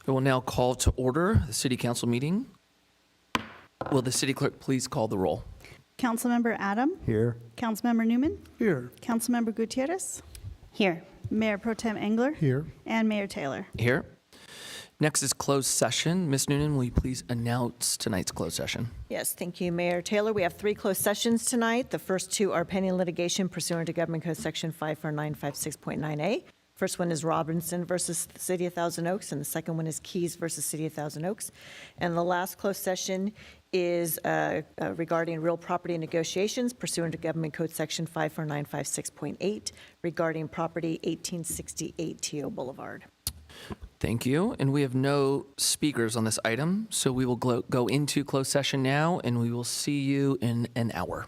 I will now call to order the city council meeting. Will the city clerk please call the roll? Councilmember Adam, Here. Councilmember Newman, Here. Councilmember Gutierrez, Here. Mayor Pro Tem Engler, Here. and Mayor Taylor. Here. Next is closed session. Ms. Noonan, will you please announce tonight's closed session? Yes, thank you, Mayor Taylor. We have 3 closed sessions tonight. The first 2 are pending litigation pursuant to Government Code Section 54956.9A. First one is Robinson versus the City of Thousand Oaks, and the second one is Keys versus City of Thousand Oaks. And the last closed session is regarding real property negotiations pursuant to Government Code Section 54956.8 regarding property 1868 Teal Boulevard. Thank you. And we have no speakers on this item, so we will go into closed session now, and we will see you in an hour.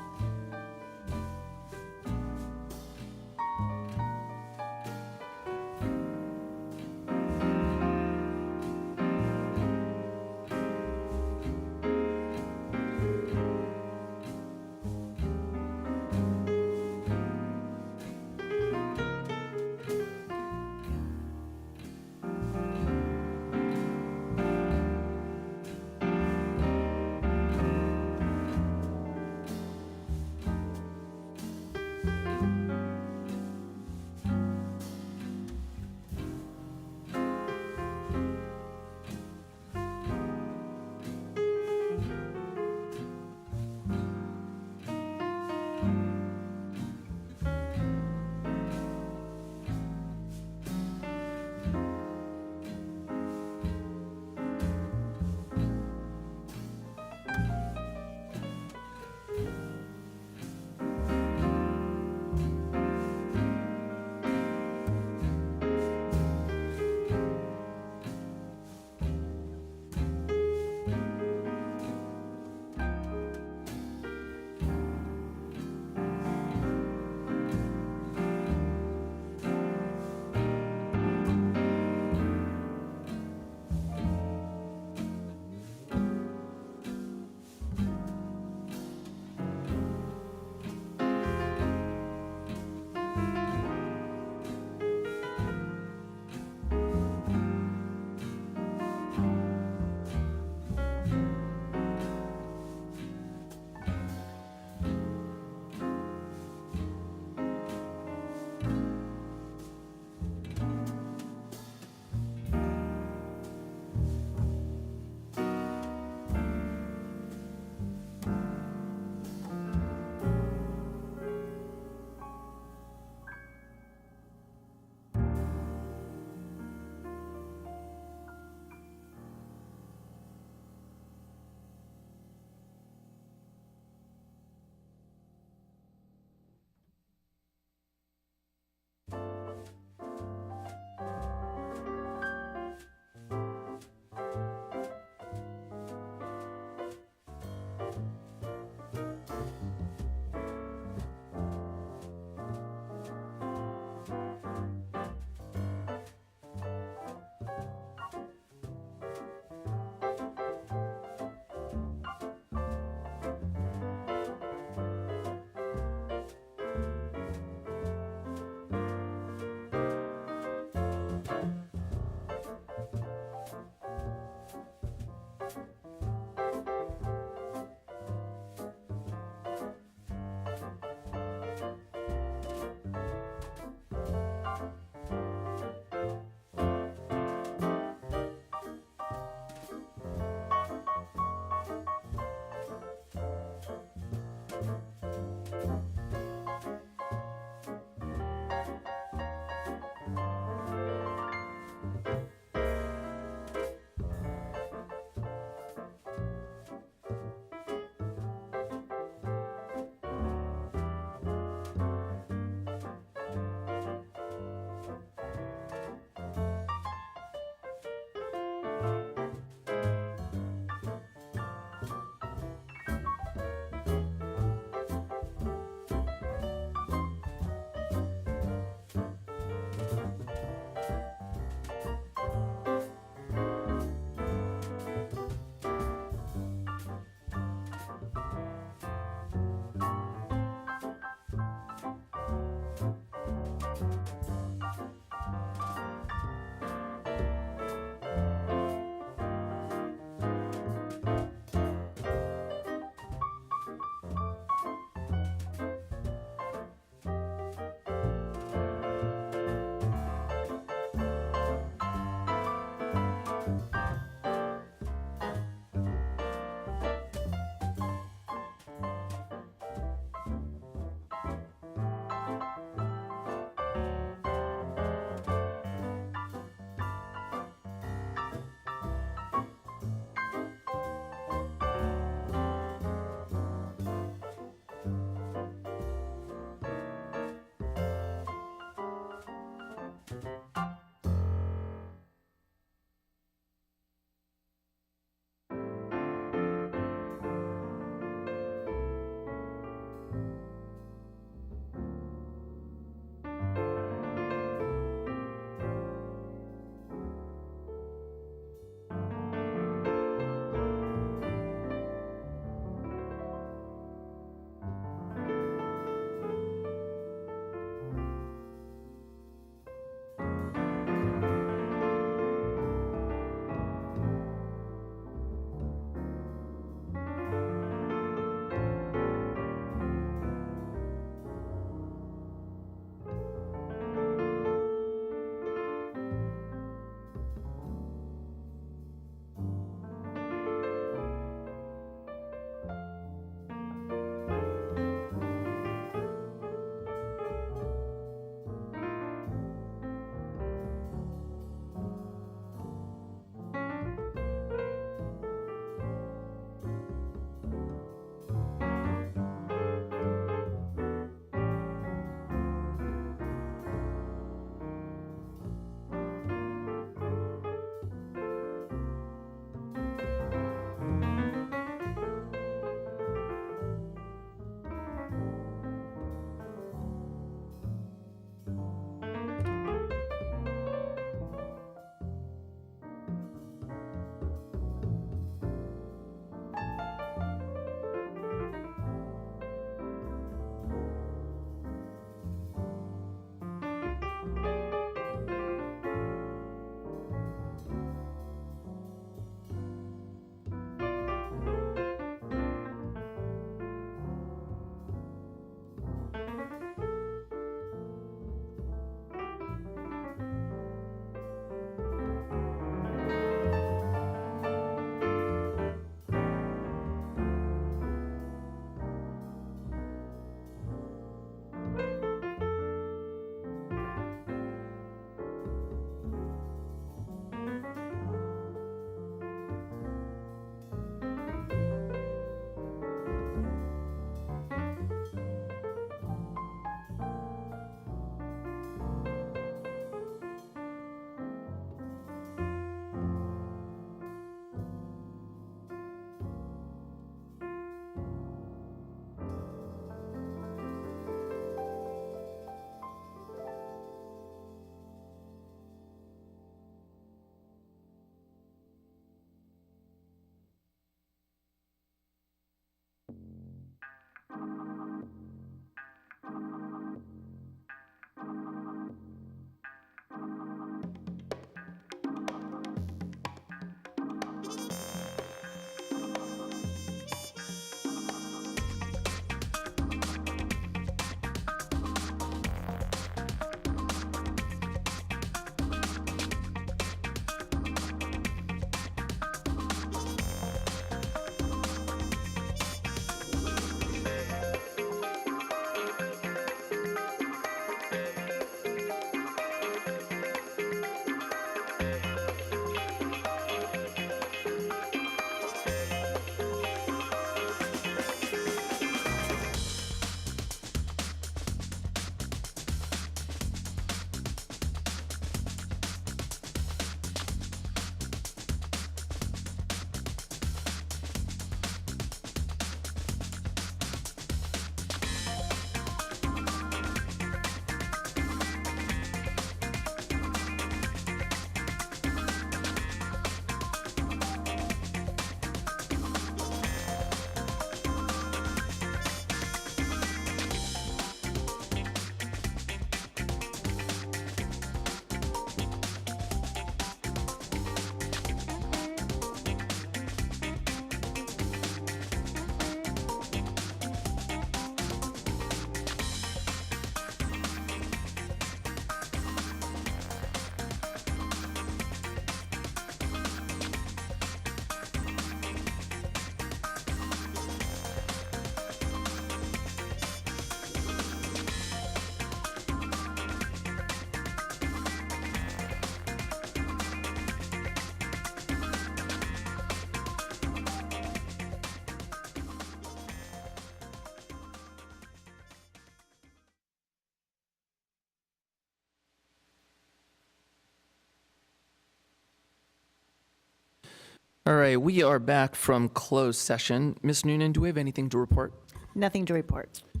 All right, we are back from closed session. Ms. Noonan, do we have anything to report? Nothing to report. All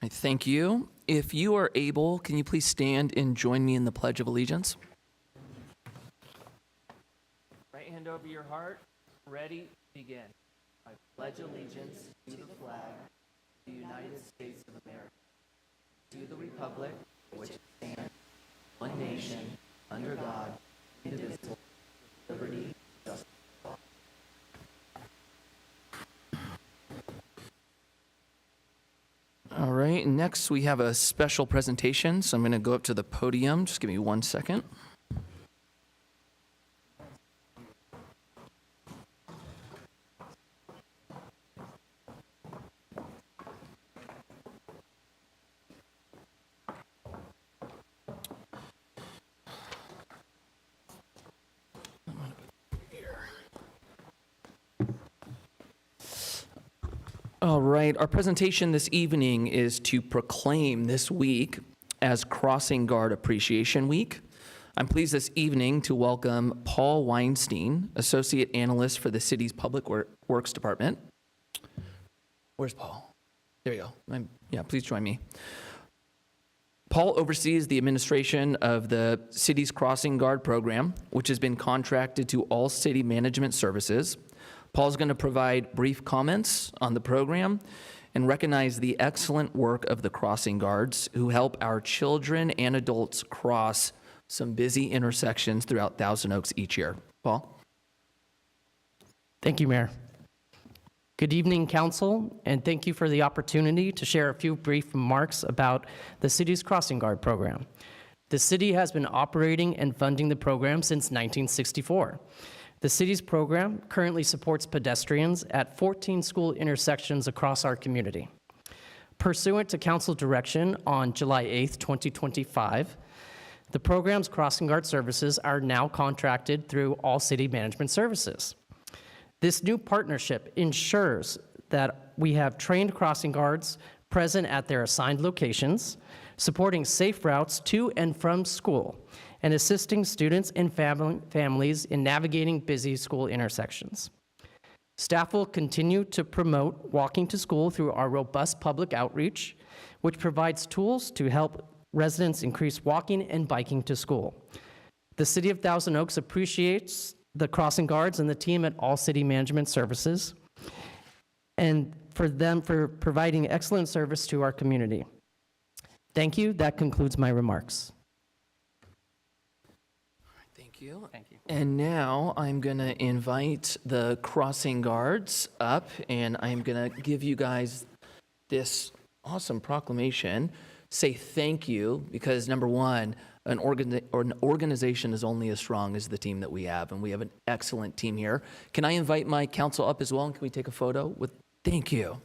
right, thank you. If you are able, can you please stand and join me in the Pledge of Allegiance? Right hand over your heart. Ready, begin. I pledge allegiance to the flag of the United States of America, to the republic for which it stands, one nation, under God, indivisible, with liberty, justice. All right, next we have a special presentation, so I'm going to go up to the podium. Just give me 1 second. All right, our presentation this evening is to proclaim this week as Crossing Guard Appreciation Week. I'm pleased this evening to welcome Paul Weinstein, Associate Analyst for the city's Public Works Department. Where's Paul? There you go. Please join me. Paul oversees the administration of the city's Crossing Guard program, which has been contracted to all city management services. Paul's going to provide brief comments on the program and recognize the excellent work of the crossing guards who help our children and adults cross some busy intersections throughout Thousand Oaks each year. Paul? Thank you, Mayor. Good evening, Council, and thank you for the opportunity to share a few brief remarks about the city's Crossing Guard program. The city has been operating and funding the program since 1964. The city's program currently supports pedestrians at 14 school intersections across our community. Pursuant to council direction on July 8th, 2025, the program's crossing guard services are now contracted through all city management services. This new partnership ensures that we have trained crossing guards present at their assigned locations, supporting safe routes to and from school, and assisting students and families in navigating busy school intersections. Staff will continue to promote walking to school through our robust public outreach, which provides tools to help residents increase walking and biking to school. The City of Thousand Oaks appreciates the crossing guards and the team at all city management services. And for them for providing excellent service to our community. Thank you. That concludes my remarks. Thank you. Thank you. And now I'm going to invite the crossing guards up, and I'm going to give you guys this awesome proclamation. Say thank you, because number one, an organization is only as strong as the team that we have, and we have an excellent team here. Can I invite my council up as well, and can we take a photo with, thank you.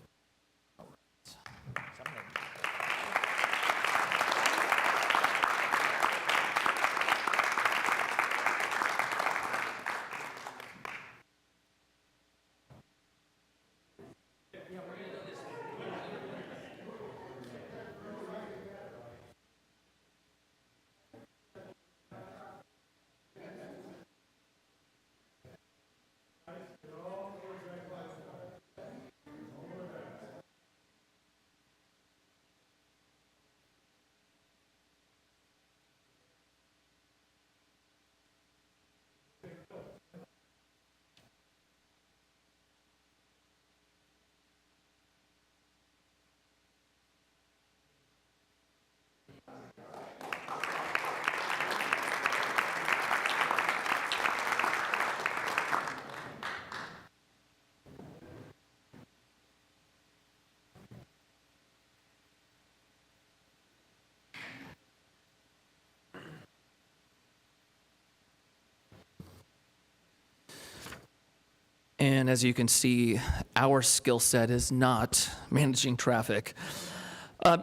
And as you can see, our skill set is not managing traffic.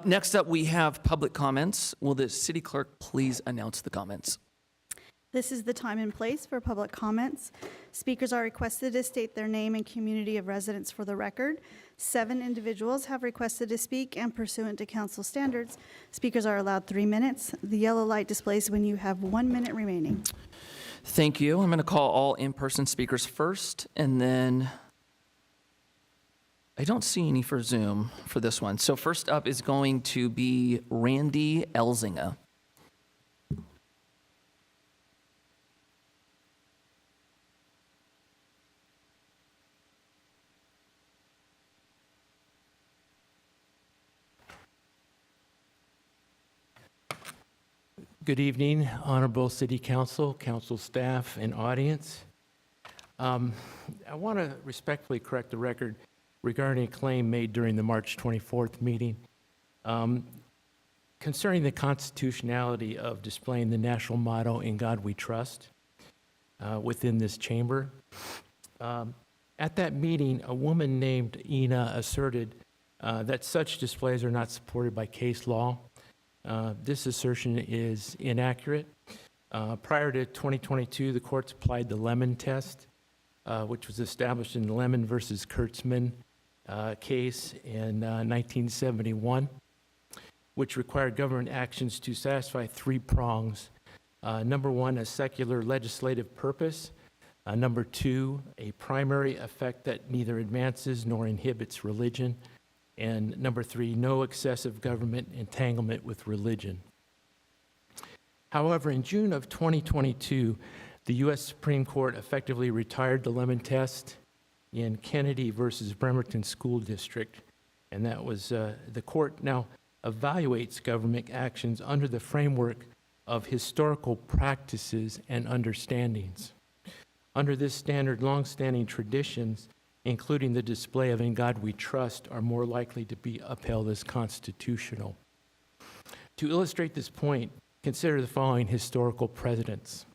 Next up, we have public comments. Will the city clerk please announce the comments? This is the time and place for public comments. Speakers are requested to state their name and community of residence for the record. 7 individuals have requested to speak, and pursuant to council standards, speakers are allowed 3 minutes. The yellow light displays when you have 1 minute remaining. Thank you. I'm going to call all in-person speakers first, and then I don't see any for Zoom for this one. So first up is going to be Randy Elzinga. Good evening, Honorable City Council, council staff, and audience. I want to respectfully correct the record regarding a claim made during the March 24th meeting concerning the constitutionality of displaying the national motto, "In God We Trust," within this chamber. At that meeting, a woman named Ina asserted that such displays are not supported by case law. This assertion is inaccurate. Prior to 2022, the courts applied the Lemon test, which was established in the Lemon versus Kurtzman case in 1971, which required government actions to satisfy 3 prongs. Number 1, a secular legislative purpose. Number 2, a primary effect that neither advances nor inhibits religion. And number 3, no excessive government entanglement with religion. However, in June of 2022, the U.S. Supreme Court effectively retired the Lemon test in Kennedy versus Bremerton School District. And that was, the court now evaluates government actions under the framework of historical practices and understandings. Under this standard, longstanding traditions, including the display of "In God We Trust," are more likely to be upheld as constitutional. To illustrate this point, consider the following historical precedents.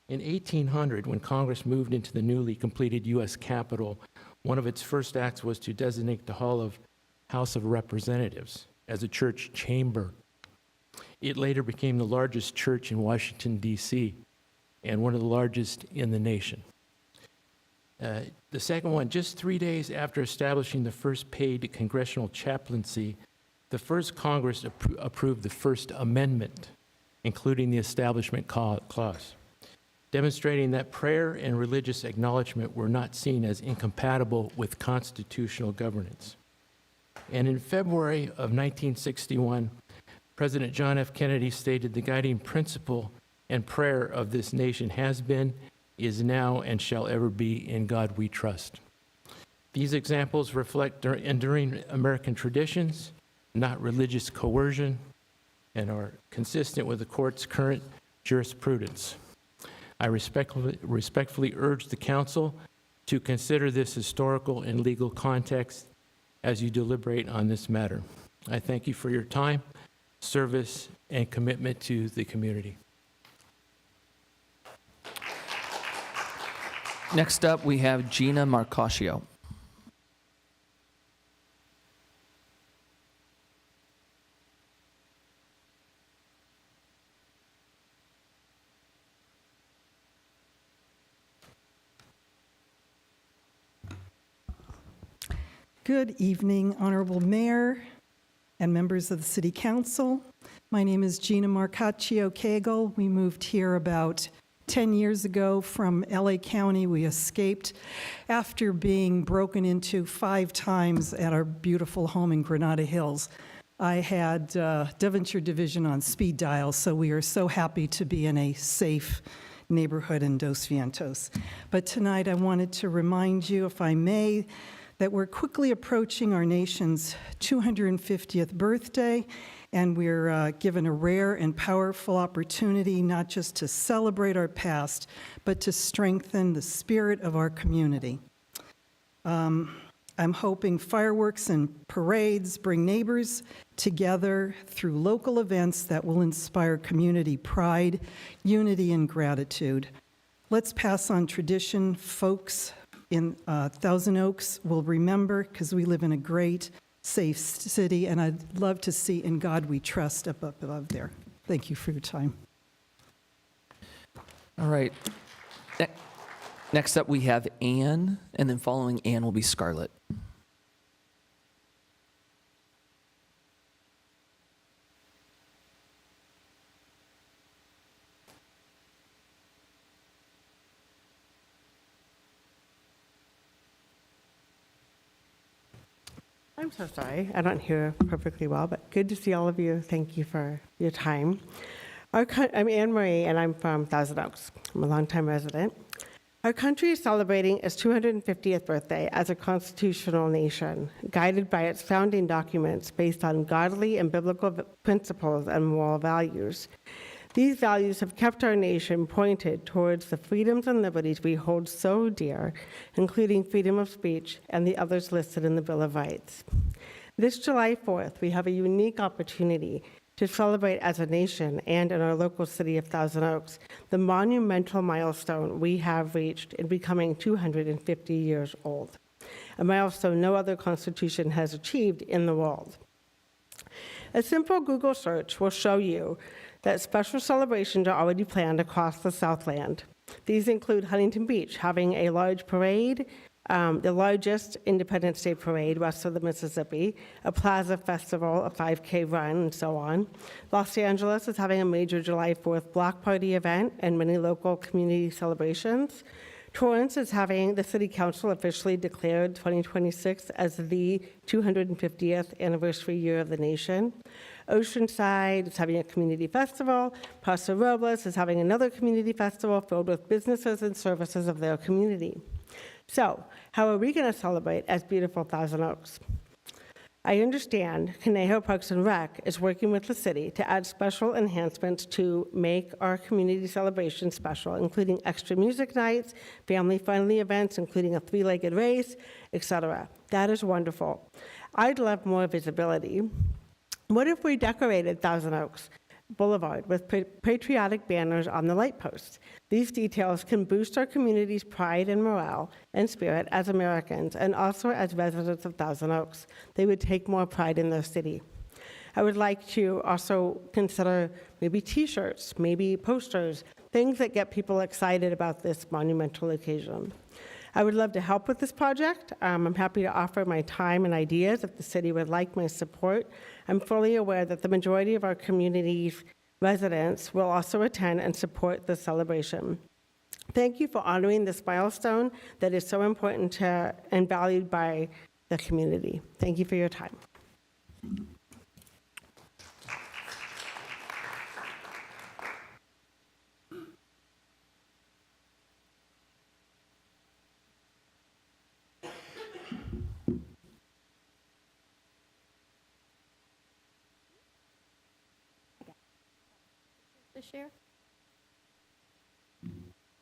In 1800, when Congress moved into the newly completed U.S. Capitol, one of its first acts was to designate the House of Representatives as a church chamber. It later became the largest church in Washington, D.C., and one of the largest in the nation. The second one, just 3 days after establishing the first paid congressional chaplaincy, the first Congress approved the First Amendment, including the Establishment Clause, demonstrating that prayer and religious acknowledgement were not seen as incompatible with constitutional governance. And in February of 1961, President John F. Kennedy stated, "The guiding principle and prayer of this nation has been, is now, and shall ever be, in God we trust." These examples reflect enduring American traditions, not religious coercion, and are consistent with the court's current jurisprudence. I respectfully urge the council to consider this historical and legal context as you deliberate on this matter. I thank you for your time, service, and commitment to the community. Next up, we have Gina Marcaccio. Good evening, Honorable Mayor and members of the City Council. My name is Gina Marcaccio Cagle. We moved here about 10 years ago from LA County. We escaped after being broken into 5 times at our beautiful home in Granada Hills. I had Devonshire Division on speed dial, so we are so happy to be in a safe neighborhood in Dos Vientos. But tonight I wanted to remind you, if I may, that we're quickly approaching our nation's 250th birthday, and we're given a rare and powerful opportunity not just to celebrate our past, but to strengthen the spirit of our community. I'm hoping fireworks and parades bring neighbors together through local events that will inspire community pride, unity, and gratitude. Let's pass on tradition. Folks in Thousand Oaks will remember, because we live in a great, safe city, and I'd love to see "In God We Trust" up above there. Thank you for your time. All right. Next up, we have Anne, and then following Anne will be Scarlett. I'm so sorry. I don't hear perfectly well, but good to see all of you. Thank you for your time. I'm Anne Marie, and I'm from Thousand Oaks. I'm a longtime resident. Our country is celebrating its 250th birthday as a constitutional nation, guided by its founding documents based on godly and biblical principles and moral values. These values have kept our nation pointed towards the freedoms and liberties we hold so dear, including freedom of speech and the others listed in the Bill of Rights. This July 4th, we have a unique opportunity to celebrate as a nation and in our local city of Thousand Oaks the monumental milestone we have reached in becoming 250 years old, a milestone no other constitution has achieved in the world. A simple Google search will show you that special celebrations are already planned across the Southland. These include Huntington Beach having a large parade, the largest Independence Day parade west of the Mississippi, a plaza festival, a 5K run, and so on. Los Angeles is having a major July 4th block party event and many local community celebrations. Torrance is having the City Council officially declared 2026 as the 250th anniversary year of the nation. Oceanside is having a community festival. Paso Robles is having another community festival filled with businesses and services of their community. So, how are we going to celebrate as beautiful Thousand Oaks? I understand Conejo Parks and Rec is working with the city to add special enhancements to make our community celebration special, including extra music nights, family-friendly events, including a 3-legged race, etc. That is wonderful. I'd love more visibility. What if we decorated Thousand Oaks Boulevard with patriotic banners on the light posts? These details can boost our community's pride and morale and spirit as Americans and also as residents of Thousand Oaks. They would take more pride in their city. I would like to also consider maybe t-shirts, maybe posters, things that get people excited about this monumental occasion. I would love to help with this project. I'm happy to offer my time and ideas if the city would like my support. I'm fully aware that the majority of our community's residents will also attend and support the celebration. Thank you for honoring this milestone that is so important to and valued by the community. Thank you for your time. to share?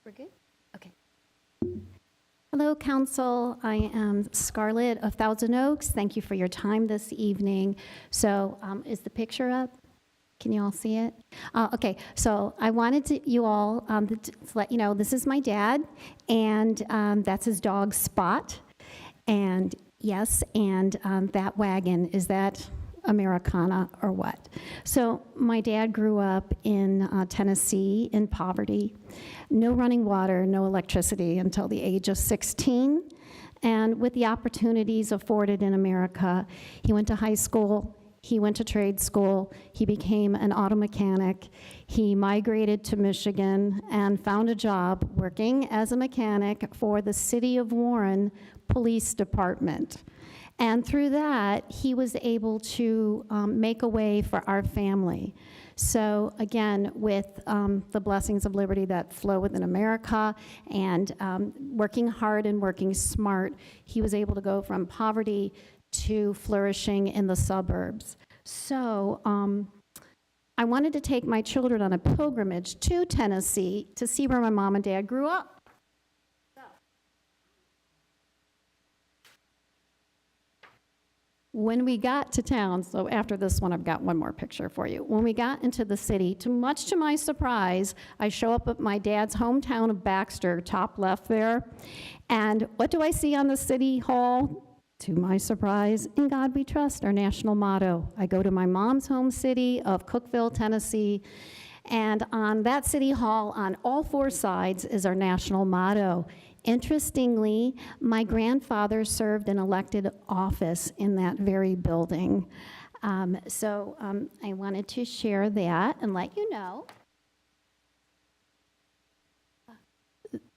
We're good? Okay. Hello, Council. I am Scarlett of Thousand Oaks. Thank you for your time this evening. So is the picture up? Can you all see it? Okay, so I wanted you all to let you know this is my dad, and that's his dog Spot. And yes, and that wagon, is that Americana or what? So my dad grew up in Tennessee in poverty. No running water, no electricity until the age of 16. And with the opportunities afforded in America, he went to high school, he went to trade school, he became an auto mechanic, he migrated to Michigan and found a job working as a mechanic for the City of Warren Police Department. And through that, he was able to make a way for our family. So again, with the blessings of liberty that flow within America and working hard and working smart, he was able to go from poverty to flourishing in the suburbs. So I wanted to take my children on a pilgrimage to Tennessee to see where my mom and dad grew up. When we got to town, so after this one, I've got one more picture for you. When we got into the city, much to my surprise, I show up at my dad's hometown of Baxter, top left there, and what do I see on the city hall? To my surprise, "In God We Trust," our national motto. I go to my mom's home city of Cookeville, Tennessee, and on that city hall, on all four sides, is our national motto. Interestingly, my grandfather served an elected office in that very building. So I wanted to share that and let you know.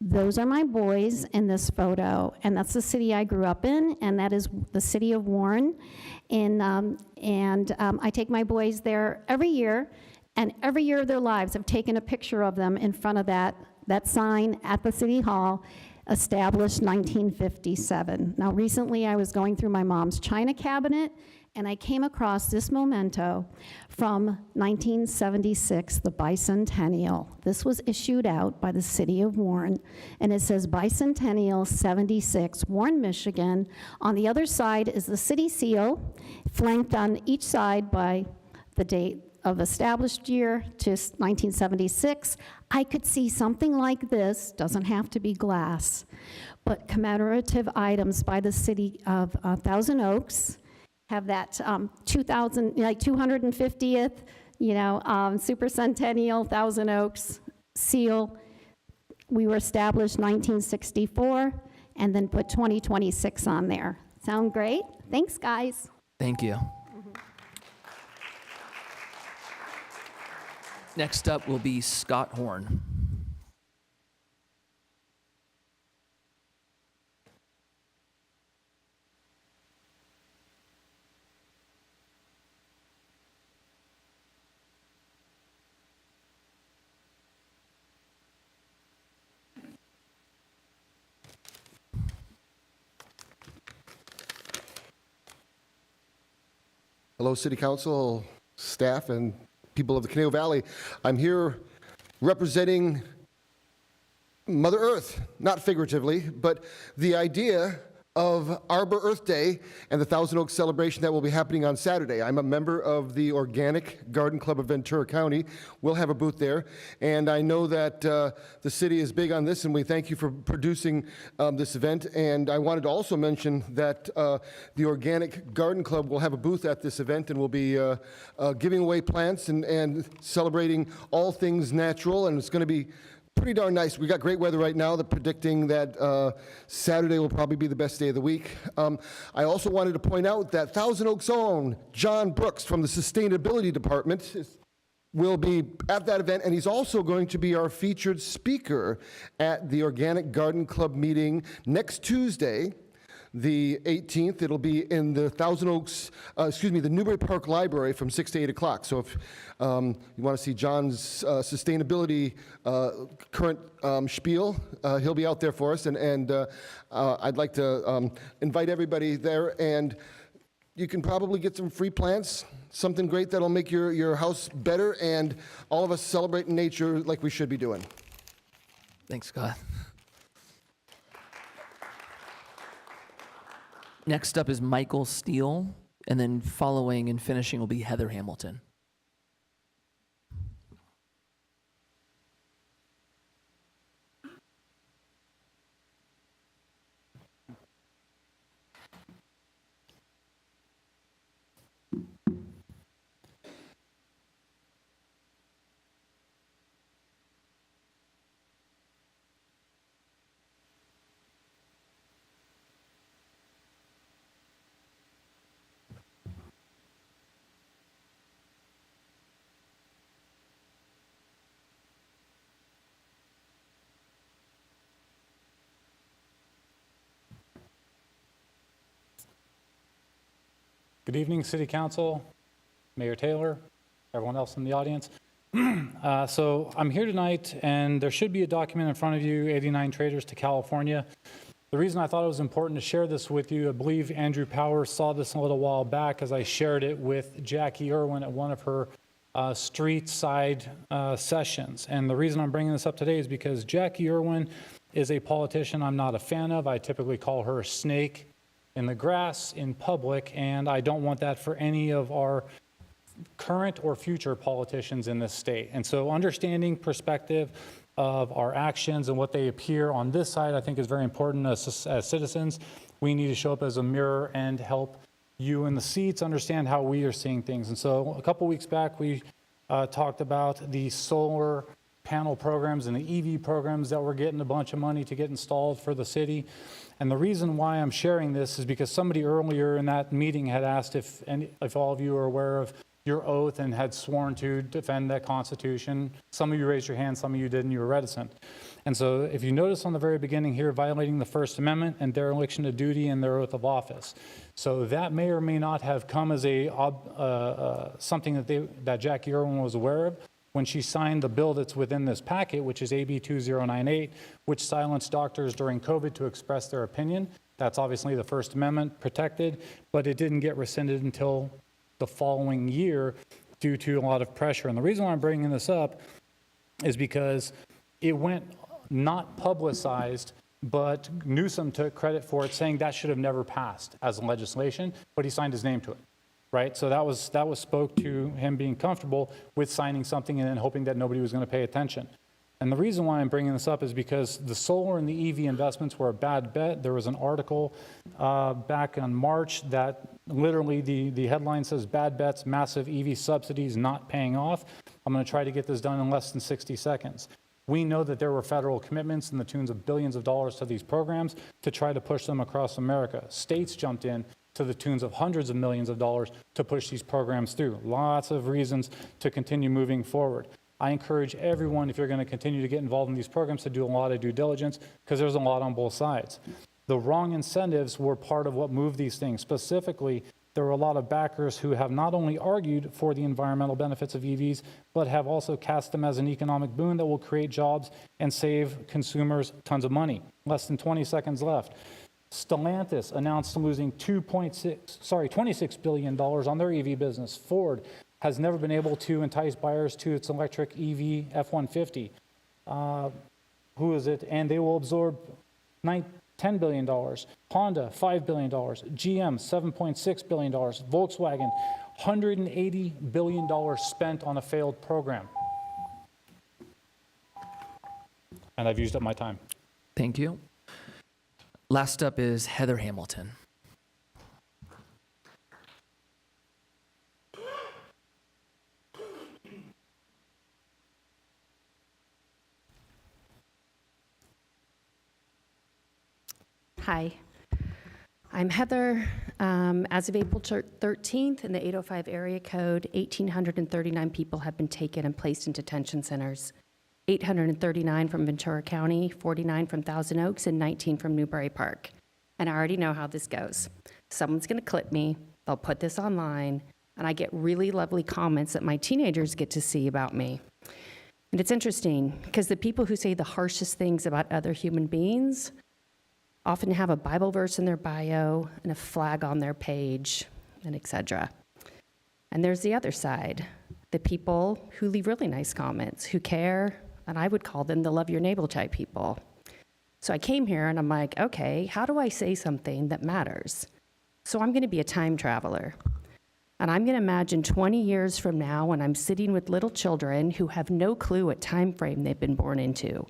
Those are my boys in this photo, and that's the city I grew up in, and that is the city of Warren. I take my boys there every year, and every year of their lives, I've taken a picture of them in front of that sign at the city hall, established 1957. Now, recently I was going through my mom's china cabinet, and I came across this memento from 1976, the bicentennial. This was issued out by the city of Warren, and it says Bicentennial 76, Warren, Michigan. On the other side is the city seal, flanked on each side by the date of established year to 1976. I could see something like this, doesn't have to be glass, but commemorative items by the city of Thousand Oaks have that 250th, supercentennial Thousand Oaks seal. We were established 1964, and then put 2026 on there. Sound great? Thanks, guys. Thank you. Next up will be Scott Horn. Hello, City Council, staff, and people of the Conejo Valley. I'm here representing Mother Earth, not figuratively, but the idea of Arbor Earth Day and the Thousand Oaks celebration that will be happening on Saturday. I'm a member of the Organic Garden Club of Ventura County. We'll have a booth there, and I know that the city is big on this, and we thank you for producing this event. And I wanted to also mention that the Organic Garden Club will have a booth at this event, and we'll be giving away plants and celebrating all things natural, and it's going to be pretty darn nice. We got great weather right now. They're predicting that Saturday will probably be the best day of the week. I also wanted to point out that Thousand Oaks' own John Brooks from the Sustainability Department will be at that event, and he's also going to be our featured speaker at the Organic Garden Club meeting next Tuesday, the 18th. It'll be in the the Newbury Park Library from 6 to 8 o'clock. So if you want to see John's sustainability current spiel, he'll be out there for us. And I'd like to invite everybody there. And you can probably get some free plants, something great that'll make your house better, and all of us celebrate nature like we should be doing. Thanks, Scott. Next up is Michael Steele, and then following and finishing will be Heather Hamilton. Good evening, City Council, Mayor Taylor, everyone else in the audience. So I'm here tonight, and there should be a document in front of you, 89 Traders to California. The reason I thought it was important to share this with you, I believe Andrew Powers saw this a little while back as I shared it with Jackie Irwin at one of her street side sessions. And the reason I'm bringing this up today is because Jackie Irwin is a politician I'm not a fan of. I typically call her a snake in the grass in public, and I don't want that for any of our current or future politicians in this state. And so understanding perspective of our actions and what they appear on this side, I think is very important as citizens. We need to show up as a mirror and help you in the seats understand how we are seeing things. And so a couple weeks back, we talked about the solar panel programs and the EV programs that we're getting a bunch of money to get installed for the city. And the reason why I'm sharing this is because somebody earlier in that meeting had asked if all of you are aware of your oath and had sworn to defend that Constitution. Some of you raised your hand, some of you didn't, you were reticent. And so if you notice on the very beginning here, violating the First Amendment and dereliction of duty and their oath of office. So that may or may not have come as something that Jackie Irwin was aware of when she signed the bill that's within this packet, which is AB 2098, which silenced doctors during COVID to express their opinion. That's obviously the First Amendment protected, but it didn't get rescinded until the following year due to a lot of pressure. And the reason why I'm bringing this up is because it went not publicized, but Newsom took credit for it, saying that should have never passed as legislation, but he signed his name to it. Right, so that was spoke to him being comfortable with signing something and then hoping that nobody was going to pay attention. And the reason why I'm bringing this up is because the solar and the EV investments were a bad bet. There was an article back in March that literally the headline says bad bets, massive EV subsidies not paying off. I'm going to try to get this done in less than 60 seconds. We know that there were federal commitments in the tunes of billions of dollars to these programs to try to push them across America. States jumped in to the tunes of hundreds of millions of dollars to push these programs through. Lots of reasons to continue moving forward. I encourage everyone, if you're going to continue to get involved in these programs, to do a lot of due diligence, because there's a lot on both sides. The wrong incentives were part of what moved these things. Specifically, there were a lot of backers who have not only argued for the environmental benefits of EVs, but have also cast them as an economic boon that will create jobs and save consumers tons of money. Less than 20 seconds left. Stellantis announced losing $26 billion on their EV business. Ford has never been able to entice buyers to its electric EV F-150. Who is it? And they will absorb $10 billion. Honda, $5 billion. GM, $7.6 billion. Volkswagen, $180 billion spent on a failed program. And I've used up my time. Thank you. Last up is Heather Hamilton. Hi, I'm Heather. As of April 13th, in the 805 area code, 1,839 people have been taken and placed in detention centers. 839 from Ventura County, 49 from Thousand Oaks, and 19 from Newbury Park. And I already know how this goes. Someone's going to clip me, they'll put this online, and I get really lovely comments that my teenagers get to see about me. And it's interesting, because the people who say the harshest things about other human beings often have a Bible verse in their bio and a flag on their page. and et cetera. And there's the other side, the people who leave really nice comments, who care, and I would call them the love your neighbor type people. So I came here and I'm like, okay, how do I say something that matters? So I'm going to be a time traveler. And I'm going to imagine 20 years from now when I'm sitting with little children who have no clue what time frame they've been born into.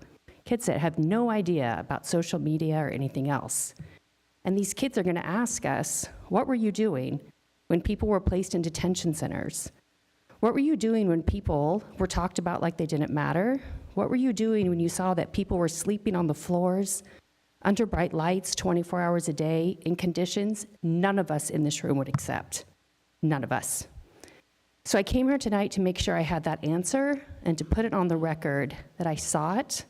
Kids that have no idea about social media or anything else. And these kids are going to ask us, what were you doing when people were placed in detention centers? What were you doing when people were talked about like they didn't matter? What were you doing when you saw that people were sleeping on the floors, under bright lights, 24 hours a day, in conditions none of us in this room would accept? None of us. So I came here tonight to make sure I had that answer and to put it on the record that I saw it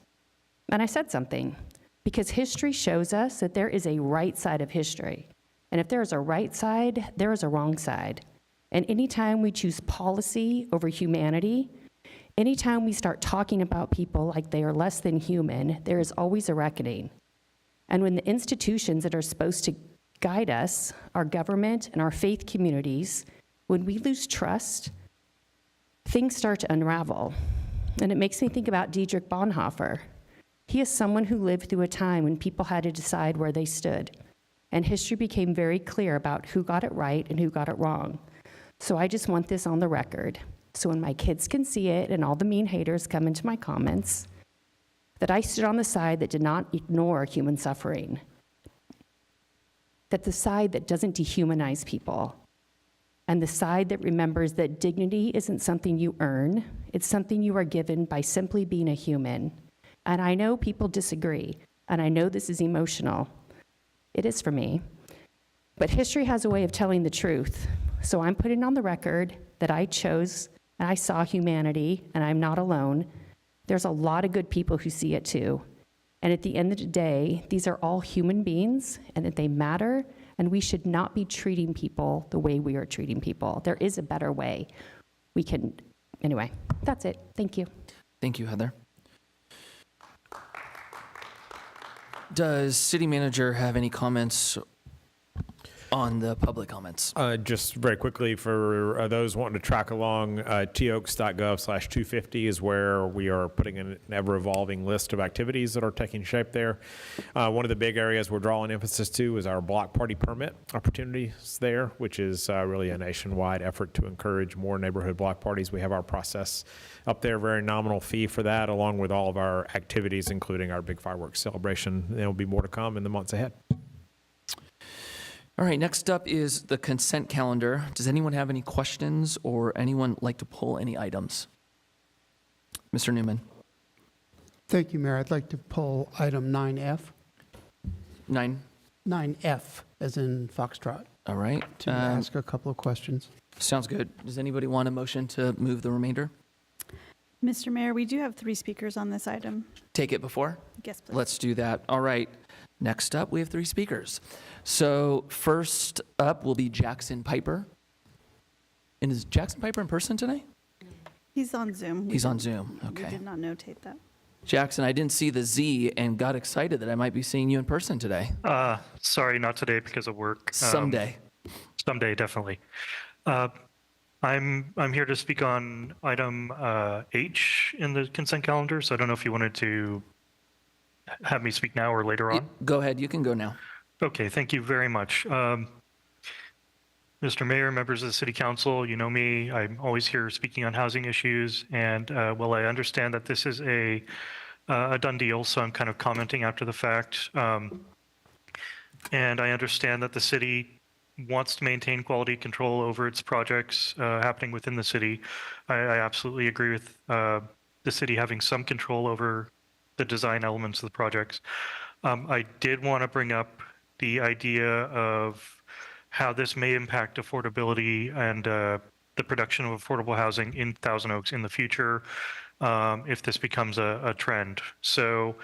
and I said something. Because history shows us that there is a right side of history. And if there is a right side, there is a wrong side. And anytime we choose policy over humanity, anytime we start talking about people like they are less than human, there is always a reckoning. And when the institutions that are supposed to guide us, our government and our faith communities, when we lose trust, things start to unravel. And it makes me think about Dietrich Bonhoeffer. He is someone who lived through a time when people had to decide where they stood. And history became very clear about who got it right and who got it wrong. So I just want this on the record. So when my kids can see it and all the mean haters come into my comments, that I stood on the side that did not ignore human suffering. That the side that doesn't dehumanize people. And the side that remembers that dignity isn't something you earn, it's something you are given by simply being a human. And I know people disagree, and I know this is emotional. It is for me. But history has a way of telling the truth. So I'm putting on the record that I chose and I saw humanity, and I'm not alone. There's a lot of good people who see it too. And at the end of the day, these are all human beings, and that they matter, and we should not be treating people the way we are treating people. There is a better way. Anyway, that's it. Thank you. Thank you, Heather. Does city manager have any comments on the public comments? Just very quickly for those wanting to track along, toaks.gov/250 is where we are putting an ever-evolving list of activities that are taking shape there. One of the big areas we're drawing emphasis to is our block party permit opportunities there, which is really a nationwide effort to encourage more neighborhood block parties. We have our process up there, very nominal fee for that, along with all of our activities, including our big fireworks celebration. There will be more to come in the months ahead. All right, next up is the consent calendar. Does anyone have any questions or anyone like to pull any items? Mr. Newman. Thank you, Mayor. I'd like to pull item 9F. 9F, as in Foxtrot, All right. to ask a couple of questions. Sounds good. Does anybody want a motion to move the remainder? Mr. Mayor, we do have 3 speakers on this item. Take it before? Yes, please. Let's do that. All right. Next up, we have 3 speakers. So first up will be Jackson Piper. And is Jackson Piper in person today? He's on Zoom. He's on Zoom. We Okay. did not notate that. Jackson, I didn't see the Z and got excited that I might be seeing you in person today. Sorry, not today because of work. Someday. Someday, definitely. I'm here to speak on item H in the consent calendar, so I don't know if you wanted to have me speak now or later on. Go ahead. You can go now. Okay, thank you very much. Mr. Mayor, members of the City Council, you know me, I'm always here speaking on housing issues, and while I understand that this is a done deal, so I'm kind of commenting after the fact, and I understand that the city wants to maintain quality control over its projects happening within the city. I absolutely agree with the city having some control over the design elements of the projects. I did want to bring up the idea of how this may impact affordability and the production of affordable housing in Thousand Oaks in the future if this becomes a trend. So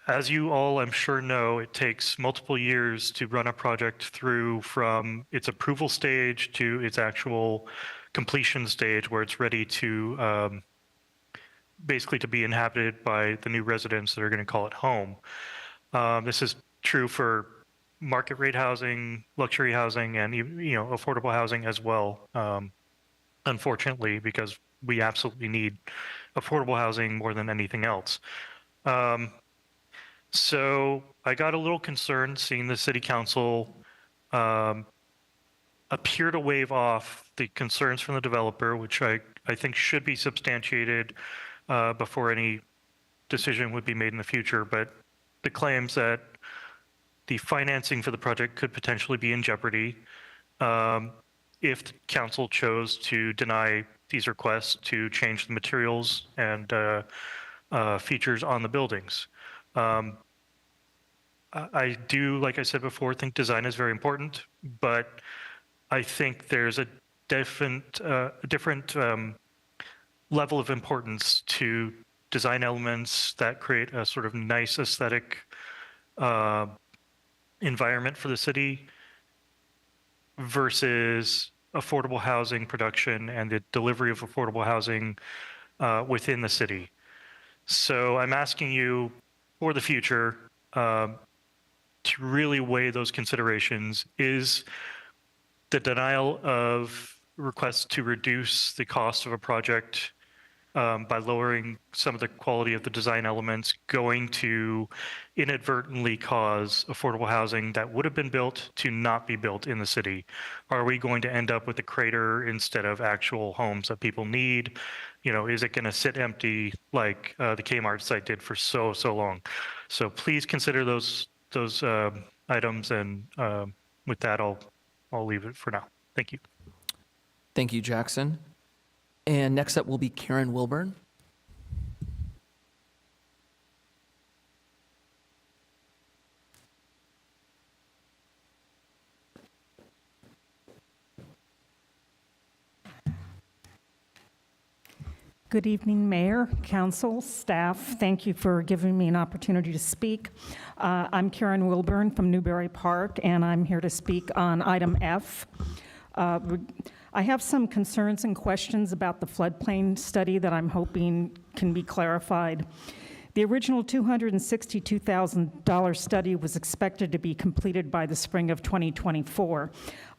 as you all, I'm sure, know, it takes multiple years to run a project through from its approval stage to its actual completion stage where it's ready to basically to be inhabited by the new residents that are going to call it home. This is true for market rate housing, luxury housing, and affordable housing as well. Unfortunately, because we absolutely need affordable housing more than anything else. So I got a little concerned seeing the city council appear to waive off the concerns from the developer, which I think should be substantiated before any decision would be made in the future. But the claims that the financing for the project could potentially be in jeopardy if the council chose to deny these requests to change the materials and features on the buildings. I do, like I said before, think design is very important, but I think there's a different level of importance to design elements that create a sort of nice aesthetic environment for the city versus affordable housing production and the delivery of affordable housing within the city. So I'm asking you for the future to really weigh those considerations. Is the denial of requests to reduce the cost of a project by lowering some of the quality of the design elements going to inadvertently cause affordable housing that would have been built to not be built in the city? Are we going to end up with a crater instead of actual homes that people need? Is it going to sit empty like the Kmart site did for so long? So please consider those items, and with that, I'll leave it for now. Thank you. Thank you, Jackson. And next up will be Karen Wilburn. Good evening, Mayor, Council, staff. Thank you for giving me an opportunity to speak. I'm Karen Wilburn from Newbury Park, and I'm here to speak on item F. I have some concerns and questions about the floodplain study that I'm hoping can be clarified. The original $262,000 study was expected to be completed by the spring of 2024.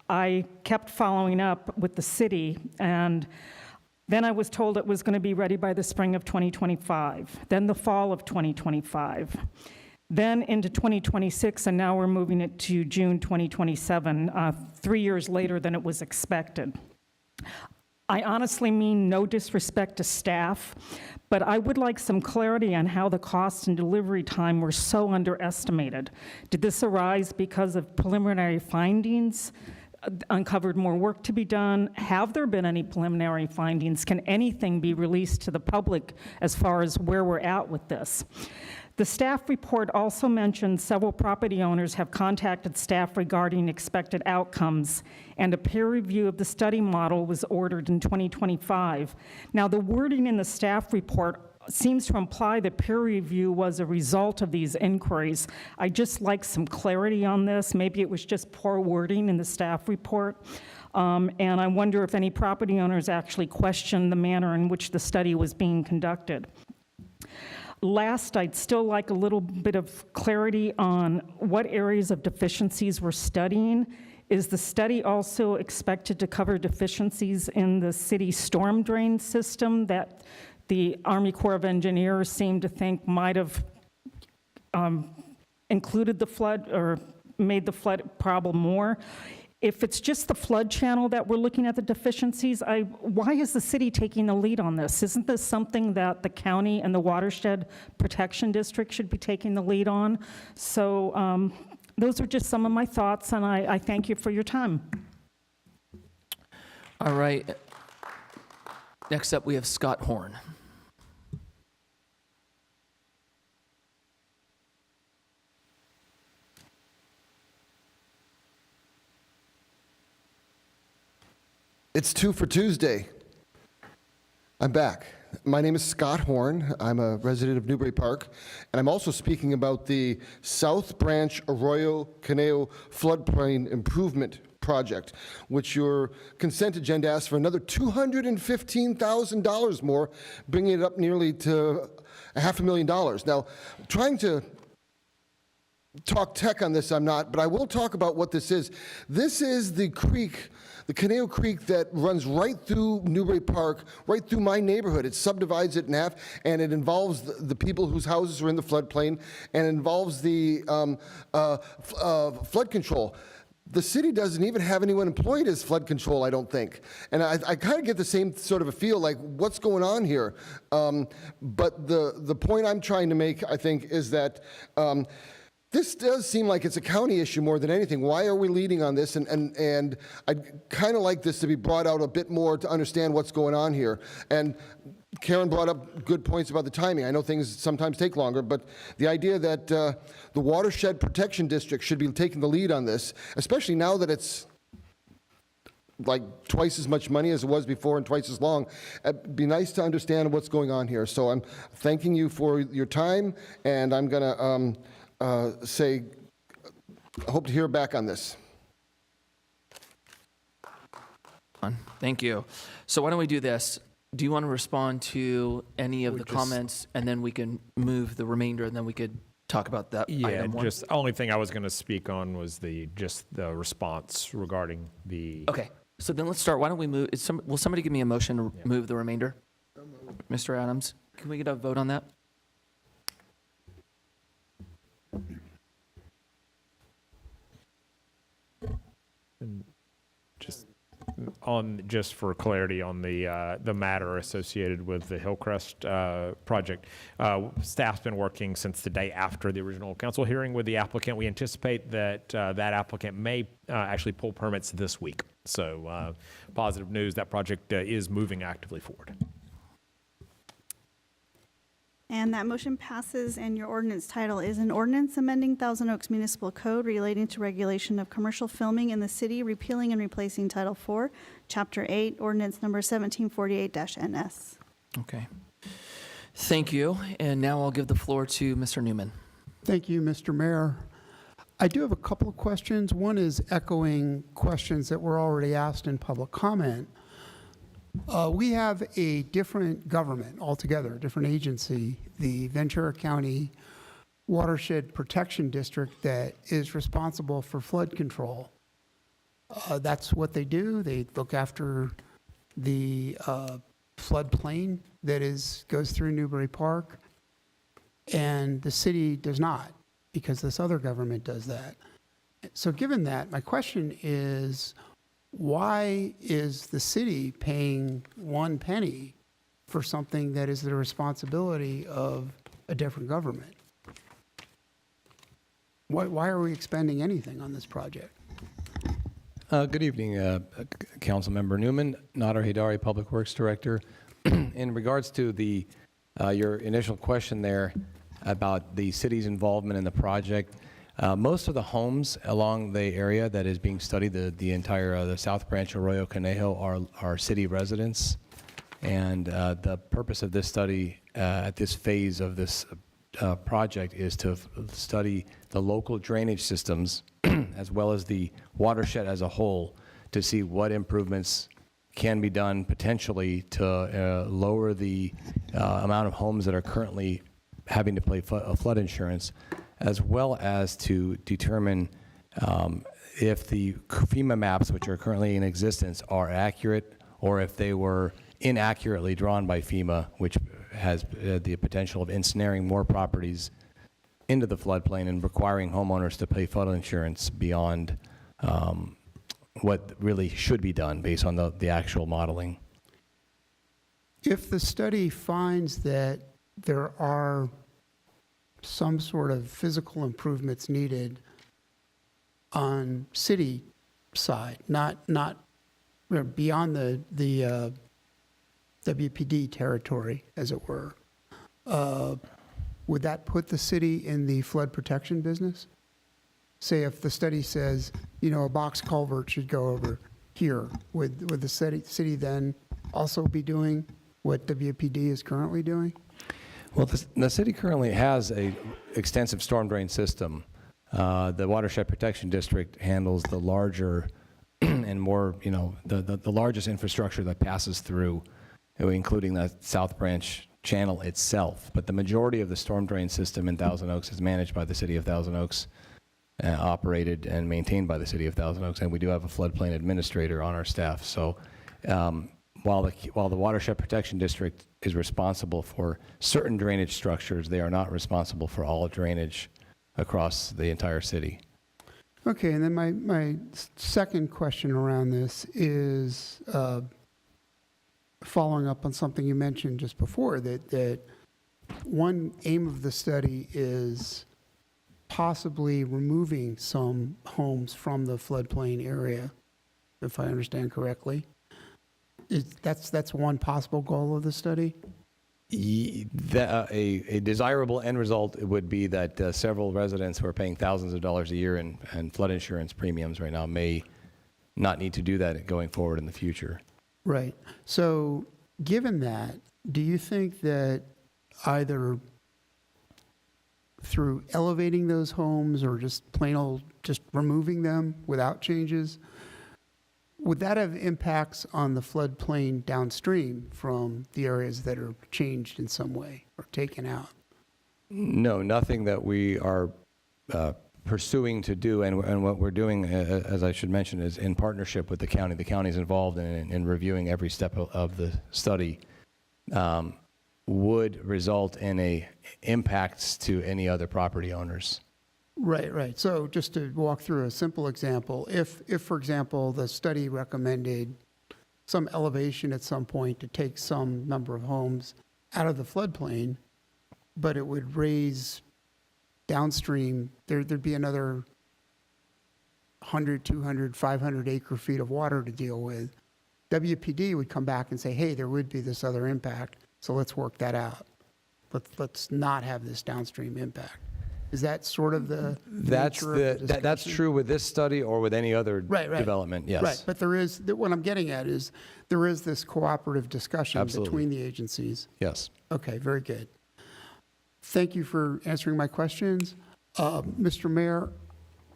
I kept following up with the city, and then I was told it was going to be ready by the spring of 2025, then the fall of 2025, then into 2026, and now we're moving it to June 2027, 3 years later than it was expected. I honestly mean no disrespect to staff, but I would like some clarity on how the cost and delivery time were so underestimated. Did this arise because of preliminary findings? Uncovered more work to be done? Have there been any preliminary findings? Can anything be released to the public as far as where we're at with this? The staff report also mentioned several property owners have contacted staff regarding expected outcomes, and a peer review of the study model was ordered in 2025. Now, the wording in the staff report seems to imply that peer review was a result of these inquiries. I'd just like some clarity on this. Maybe it was just poor wording in the staff report. And I wonder if any property owners actually questioned the manner in which the study was being conducted. Last, I'd still like a little bit of clarity on what areas of deficiencies we're studying. Is the study also expected to cover deficiencies in the city storm drain system that the Army Corps of Engineers seem to think might have included the flood or made the flood problem more? If it's just the flood channel that we're looking at the deficiencies, why is the city taking the lead on this? Isn't this something that the county and the Watershed Protection District should be taking the lead on? So those are just some of my thoughts, and I thank you for your time. All right. Next up, we have Scott Horn. It's 2 for Tuesday. I'm back. My name is Scott Horn. I'm a resident of Newbury Park, and I'm also speaking about the South Branch Arroyo Caneo Floodplain Improvement Project, which your consent agenda asks for another $215,000 more, bringing it up nearly to $500,000. Now, trying to talk tech on this, I'm not, but I will talk about what this is. This is the creek, the Conejo Creek that runs right through Newbury Park, right through my neighborhood. It subdivides it in half, and it involves the people whose houses are in the floodplain, and it involves the flood control. The city doesn't even have anyone employed as flood control, I don't think. And I kind of get the same sort of a feel like, what's going on here? But the point I'm trying to make, I think, is that this does seem like it's a county issue more than anything. Why are we leading on this? And I'd kind of like this to be brought out a bit more to understand what's going on here. And Karen brought up good points about the timing. I know things sometimes take longer, but the idea that the Watershed Protection District should be taking the lead on this, especially now that it's like twice as much money as it was before and twice as long, it'd be nice to understand what's going on here. So I'm thanking you for your time, and I'm going to say, I hope to hear back on this. Thank you. So why don't we do this? Do you want to respond to any of the comments, and then we can move the remainder, and then we could talk about that item one? Just the only thing I was going to speak on was just the response regarding the. Okay, so then let's start. Why don't we move? Will somebody give me a motion to move the remainder? Mr. Adams, can we get a vote on that? Just for clarity on the matter associated with the Hillcrest project, staff's been working since the day after the original council hearing with the applicant. We anticipate that that applicant may actually pull permits this week. So positive news, that project is moving actively forward. And that motion passes, and your ordinance title is an ordinance amending Thousand Oaks Municipal Code relating to regulation of commercial filming in the city, repealing and replacing Title IV, Chapter 8, Ordinance Number 1748-NS. Okay. Thank you. And now I'll give the floor to Mr. Newman. Thank you, Mr. Mayor. I do have a couple of questions. One is echoing questions that were already asked in public comment. We have a different government altogether, a different agency, the Ventura County Watershed Protection District, that is responsible for flood control. That's what they do. They look after the floodplain that goes through Newbury Park, and the city does not, because this other government does that. So given that, my question is, why is the city paying 1 penny for something that is the responsibility of a different government? Why are we expending anything on this project? Good evening, Councilmember Newman, Nader Haidari, Public Works Director. In regards to your initial question there about the city's involvement in the project, most of the homes along the area that is being studied, the entire the South Branch Arroyo Conejo, are city residents. And the purpose of this study at this phase of this project is to study the local drainage systems as well as the watershed as a whole, to see what improvements can be done potentially to lower the amount of homes that are currently having to pay flood insurance, as well as to determine if the FEMA maps, which are currently in existence, are accurate, or if they were inaccurately drawn by FEMA, which has the potential of ensnaring more properties into the floodplain and requiring homeowners to pay flood insurance beyond what really should be done based on the actual modeling. If the study finds that there are some sort of physical improvements needed on city side, not beyond the WPD territory, as it were, would that put the city in the flood protection business? Say if the study says, a box culvert should go over here, would the city then also be doing what WPD is currently doing? Well, the city currently has an extensive storm drain system. The Watershed Protection District handles the larger and more, the largest infrastructure that passes through, including the South Branch channel itself. But the majority of the storm drain system in Thousand Oaks is managed by the city of Thousand Oaks operated and maintained by the city of Thousand Oaks, and we do have a floodplain administrator on our staff. So while the Watershed Protection District is responsible for certain drainage structures, they are not responsible for all drainage across the entire city. Okay, and then my second question around this is following up on something you mentioned just before, that one aim of the study is possibly removing some homes from the floodplain area, if I understand correctly. That's one possible goal of the study? A desirable end result would be that several residents who are paying thousands of dollars a year in flood insurance premiums right now may not need to do that going forward in the future. Right. So given that, do you think that either through elevating those homes or just plain old just removing them without changes, would that have impacts on the floodplain downstream from the areas that are changed in some way or taken out? No, nothing that we are pursuing to do, and what we're doing, as I should mention, is in partnership with the county. The county is involved in reviewing every step of the study. Would result in impacts to any other property owners. Right, right. So just to walk through a simple example, if for example, the study recommended some elevation at some point to take some number of homes out of the floodplain, but it would raise downstream, there'd be another 100, 200, 500 acre feet of water to deal with. WPD would come back and say, hey, there would be this other impact, so let's work that out. Let's not have this downstream impact. Is that sort of the That's true with this study or with any other development, yes. Right, but there is, what I'm getting at is, there is this cooperative discussion Absolutely. between the agencies. Yes. Okay, very good. Thank you for answering my questions. Mr. Mayor,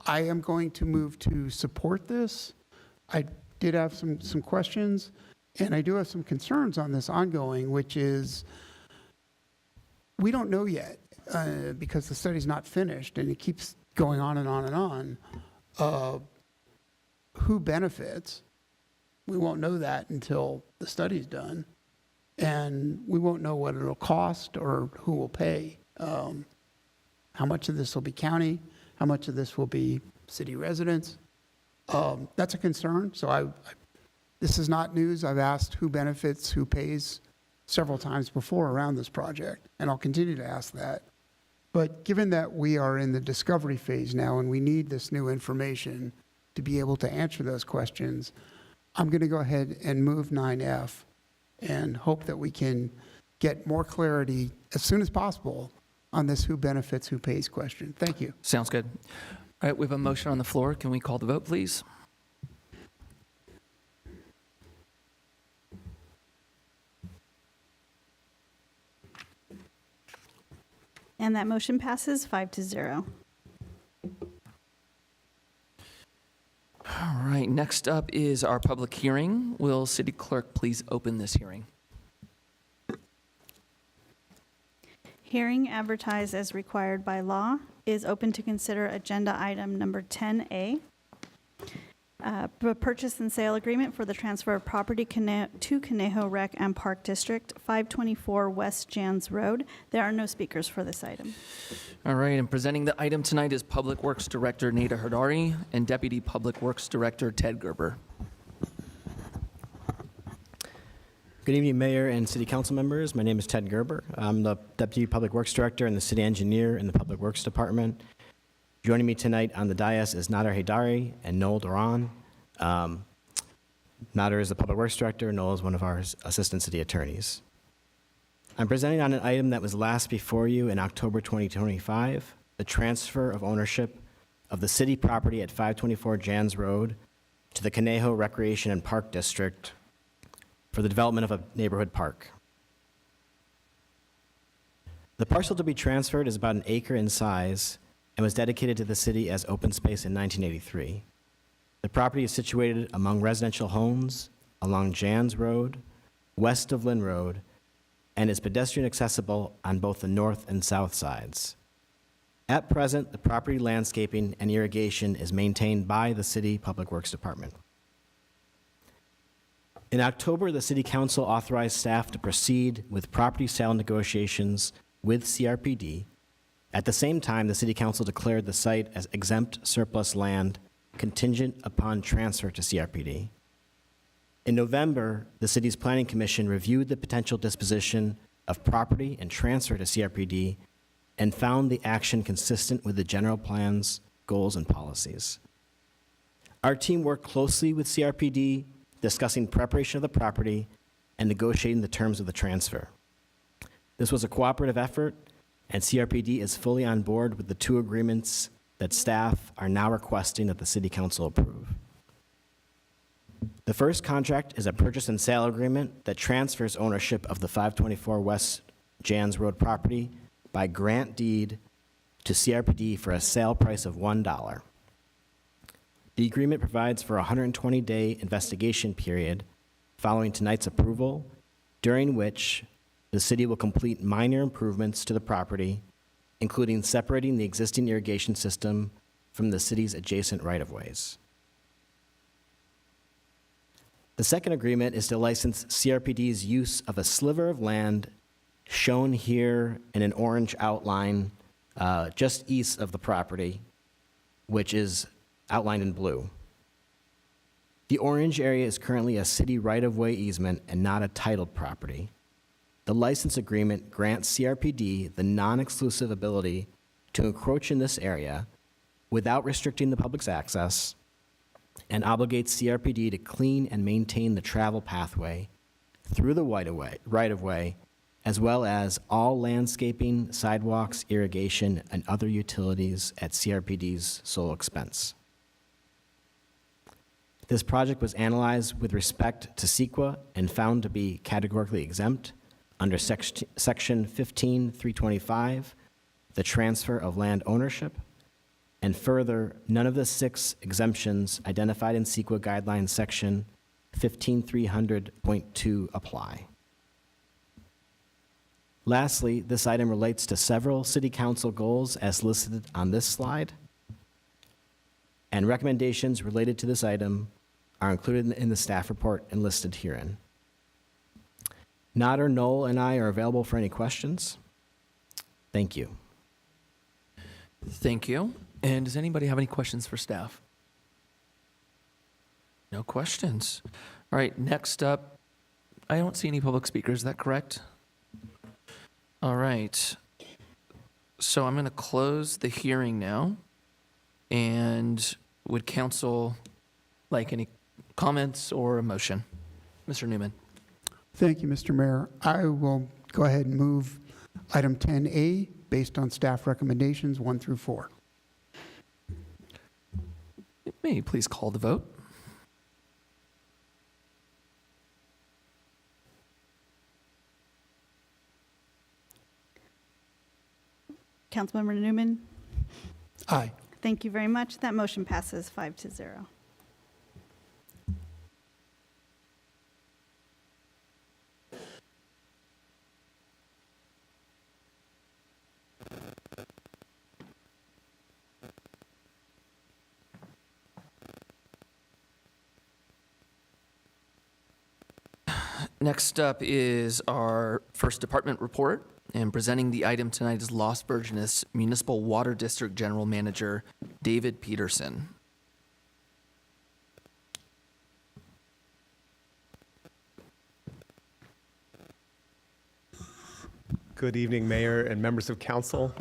I am going to move to support this. I did have some questions, and I do have some concerns on this ongoing, which is, we don't know yet. Because the study's not finished and it keeps going on and on and on, who benefits? We won't know that until the study's done. And we won't know what it'll cost or who will pay. How much of this will be county? How much of this will be city residents? That's a concern. So this is not news. I've asked who benefits, who pays several times before around this project, and I'll continue to ask that. But given that we are in the discovery phase now and we need this new information to be able to answer those questions, I'm going to go ahead and move 9F and hope that we can get more clarity as soon as possible on this who benefits, who pays question. Thank you. Sounds good. All right, we have a motion on the floor. Can we call the vote, please? And that motion passes 5-0. All right, next up is our public hearing. Will City Clerk please open this hearing? Hearing advertised as required by law is open to consider agenda item number 10A. Purchase and sale agreement for the transfer of property to Conejo Rec and Park District, 524 West Jans Road. There are no speakers for this item. All right, and presenting the item tonight is Public Works Director Neda Hardari and Deputy Public Works Director Ted Gerber. Good evening, Mayor and City Council members. My name is Ted Gerber. I'm the Deputy Public Works Director and the City Engineer in the Public Works Department. Joining me tonight on the dais is Nader Haidari and Noel Duran. Nader is the Public Works Director. Noel is one of our Assistant City Attorneys. I'm presenting on an item that was last before you in October 2025, the transfer of ownership of the city property at 524 Jans Road to the Conejo Recreation and Park District for the development of a neighborhood park. The parcel to be transferred is about 1 acre in size and was dedicated to the city as open space in 1983. The property is situated among residential homes along Jans Road, west of Lynn Road, and is pedestrian accessible on both the north and south sides. At present, the property landscaping and irrigation is maintained by the City Public Works Department. In October, the City Council authorized staff to proceed with property sale negotiations with CRPD. At the same time, the City Council declared the site as exempt surplus land contingent upon transfer to CRPD. In November, the City's Planning Commission reviewed the potential disposition of property and transfer to CRPD and found the action consistent with the general plan's goals and policies. Our team worked closely with CRPD, discussing preparation of the property and negotiating the terms of the transfer. This was a cooperative effort, and CRPD is fully on board with the two agreements that staff are now requesting that the City Council approve. The first contract is a purchase and sale agreement that transfers ownership of the 524 West Jans Road property by grant deed to CRPD for a sale price of $1. The agreement provides for a 120-day investigation period following tonight's approval, during which the city will complete minor improvements to the property, including separating the existing irrigation system from the city's adjacent right-of-ways. The second agreement is to license CRPD's use of a sliver of land shown here in an orange outline just east of the property, which is outlined in blue. The orange area is currently a city right-of-way easement and not a titled property. The license agreement grants CRPD the non-exclusive ability to encroach in this area without restricting the public's access, and obligates CRPD to clean and maintain the travel pathway through the right-of-way, as well as all landscaping, sidewalks, irrigation, and other utilities at CRPD's sole expense. This project was analyzed with respect to CEQA and found to be categorically exempt under Section 15.325, the transfer of land ownership, and further, none of the 6 exemptions identified in CEQA Guidelines Section 15.300.2 apply. Lastly, this item relates to several City Council goals as listed on this slide, and recommendations related to this item are included in the staff report and listed herein. Nader, Noel, and I are available for any questions. Thank you. Thank you. And does anybody have any questions for staff? No questions. All right, next up, I don't see any public speakers, is that correct? All right. So I'm going to close the hearing now. And would council like any comments or a motion? Mr. Newman. Thank you, Mr. Mayor. I will go ahead and move item 10A based on staff recommendations 1 through 4. May you please call the vote? Councilmember Newman? Aye. Thank you very much. That motion passes 5-0. Next up is our first department report, and presenting the item tonight is Los Virgenes Municipal Water District General Manager David Peterson. Good evening, Mayor and members of council.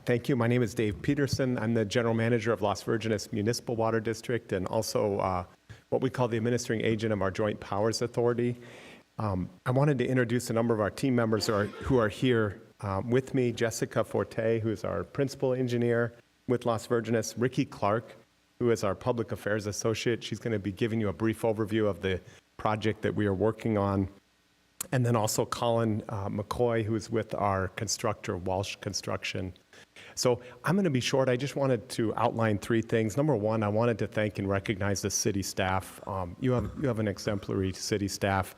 Thank you. My name is Dave Peterson. I'm the General Manager of Los Virgenes Municipal Water District and also what we call the administering agent of our Joint Powers Authority. I wanted to introduce a number of our team members who are here with me. Jessica Forte, who is our principal engineer with Los Virgenes. Ricky Clark, who is our public affairs associate. She's going to be giving you a brief overview of the project that we are working on. And then also Colin McCoy, who is with our constructor, Walsh Construction. So I'm going to be short. I just wanted to outline 3 things. Number one, I wanted to thank and recognize the city staff. You have an exemplary city staff,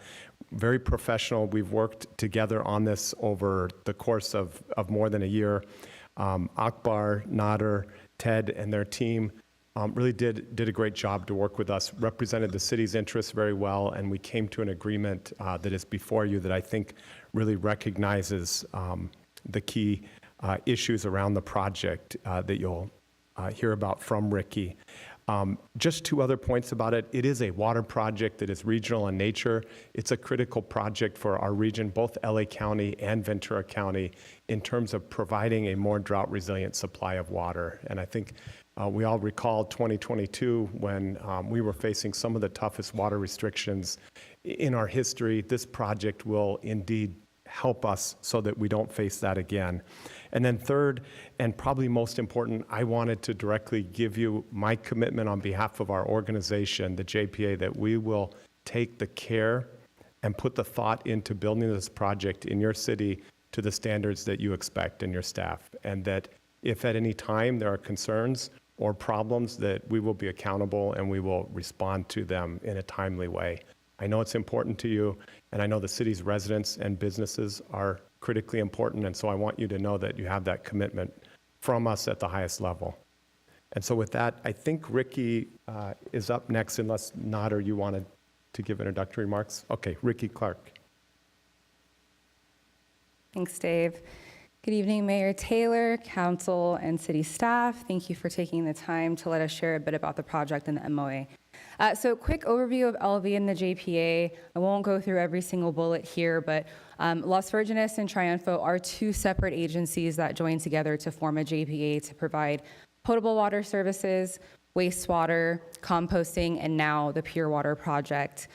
very professional. We've worked together on this over the course of more than a year. Akbar, Nader, Ted, and their team really did a great job to work with us, represented the city's interests very well, and we came to an agreement that is before you that I think really recognizes the key issues around the project that you'll hear about from Ricky. Just two other points about it. It is a water project that is regional in nature. It's a critical project for our region, both LA County and Ventura County, in terms of providing a more drought-resilient supply of water. And I think we all recall 2022 when we were facing some of the toughest water restrictions in our history. This project will indeed help us so that we don't face that again. And then third, and probably most important, I wanted to directly give you my commitment on behalf of our organization, the JPA, that we will take the care and put the thought into building this project in your city to the standards that you expect in your staff. And that if at any time there are concerns or problems, that we will be accountable and we will respond to them in a timely way. I know it's important to you, and I know the city's residents and businesses are critically important, and so I want you to know that you have that commitment from us at the highest level. And so with that, I think Ricky is up next, unless Nader, you wanted to give introductory remarks? Okay, Ricky Clark. Thanks, Dave. Good evening, Mayor Taylor, council, and city staff. Thank you for taking the time to let us share a bit about the project and the MOA. So quick overview of LV and the JPA. I won't go through every single bullet here, but Las Virgenes and Triunfo are two separate agencies that join together to form a JPA to provide potable water services, wastewater, composting, and now the Pure Water Project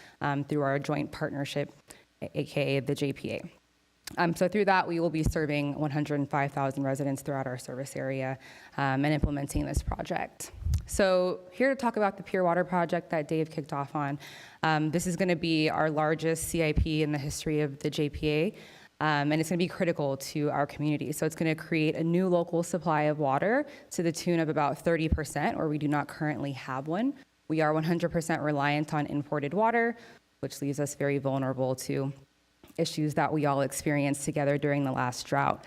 through our joint partnership, aka the JPA. So through that, we will be serving 105,000 residents throughout our service area and implementing this project. So here to talk about the Pure Water Project that Dave kicked off on. This is going to be our largest CIP in the history of the JPA, and it's going to be critical to our community. So it's going to create a new local supply of water to the tune of about 30%, where we do not currently have one. We are 100% reliant on imported water, which leaves us very vulnerable to issues that we all experienced together during the last drought.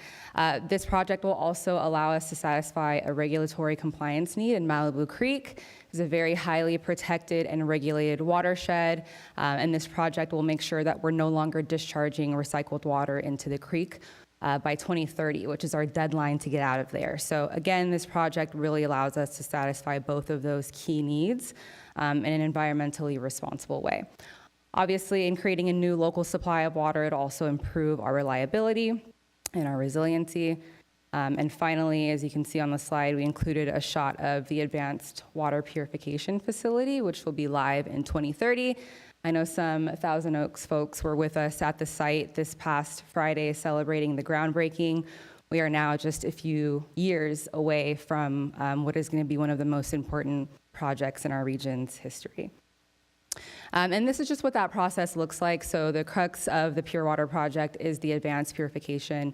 This project will also allow us to satisfy a regulatory compliance need in Malibu Creek. It's a very highly protected and regulated watershed, and this project will make sure that we're no longer discharging recycled water into the creek by 2030, which is our deadline to get out of there. So again, this project really allows us to satisfy both of those key needs in an environmentally responsible way. Obviously, in creating a new local supply of water, it'll also improve our reliability and our resiliency. And finally, as you can see on the slide, we included a shot of the advanced water purification facility, which will be live in 2030. I know some Thousand Oaks folks were with us at the site this past Friday celebrating the groundbreaking. We are now just a few years away from what is going to be one of the most important projects in our region's history. And this is just what that process looks like. So the crux of the Pure Water Project is the advanced purification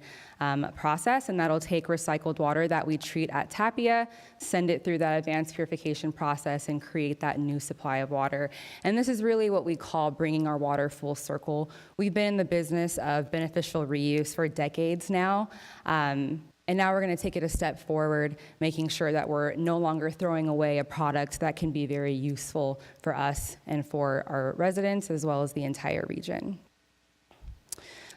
process, and that'll take recycled water that we treat at Tapia, send it through that advanced purification process, and create that new supply of water. And this is really what we call bringing our water full circle. We've been in the business of beneficial reuse for decades now. And now we're going to take it a step forward, making sure that we're no longer throwing away a product that can be very useful for us and for our residents, as well as the entire region.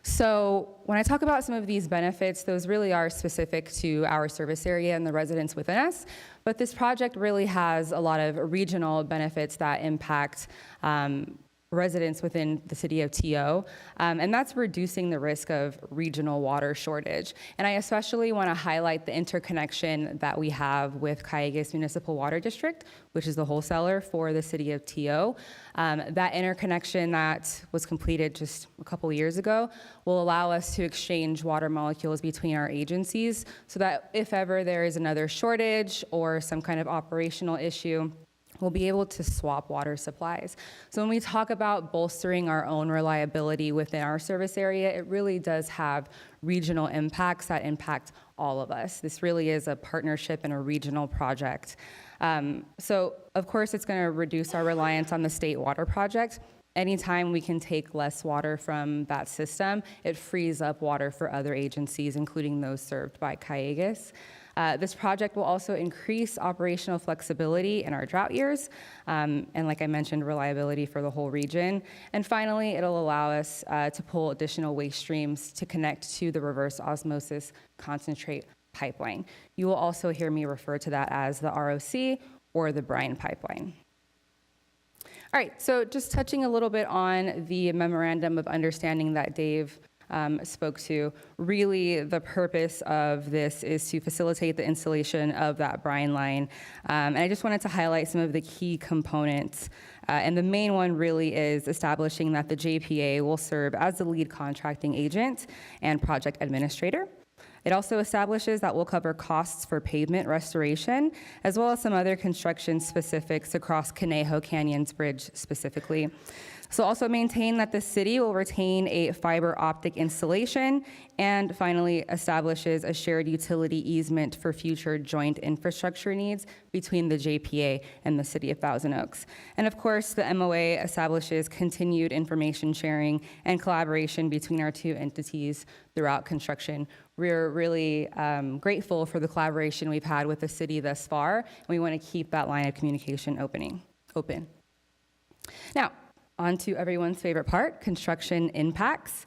So when I talk about some of these benefits, those really are specific to our service area and the residents within us. But this project really has a lot of regional benefits that impact residents within the city of TO, and that's reducing the risk of regional water shortage. And I especially want to highlight the interconnection that we have with Callegues Municipal Water District, which is the wholesaler for the city of TO. That interconnection that was completed just a couple years ago will allow us to exchange water molecules between our agencies so that if ever there is another shortage or some kind of operational issue, we'll be able to swap water supplies. So when we talk about bolstering our own reliability within our service area, it really does have regional impacts that impact all of us. This really is a partnership and a regional project. So of course it's going to reduce our reliance on the state water project, anytime we can take less water from that system, it frees up water for other agencies, including those served by Calleguas. This project will also increase operational flexibility in our drought years, and like I mentioned, reliability for the whole region. And finally, it'll allow us to pull additional waste streams to connect to the reverse osmosis concentrate pipeline. You will also hear me refer to that as the ROC or the brine pipeline. All right, so just touching a little bit on the memorandum of understanding that Dave spoke to. Really, the purpose of this is to facilitate the installation of that brine line. And I just wanted to highlight some of the key components. And the main one really is establishing that the JPA will serve as the lead contracting agent and project administrator. It also establishes that we'll cover costs for pavement restoration, as well as some other construction specifics across Conejo Canyons Bridge specifically. So also maintain that the city will retain a fiber optic installation, and finally establishes a shared utility easement for future joint infrastructure needs between the JPA and the city of Thousand Oaks. And of course, the MOA establishes continued information sharing and collaboration between our two entities throughout construction. We're really grateful for the collaboration we've had with the city thus far, and we want to keep that line of communication open. Now, on to everyone's favorite part, construction impacts.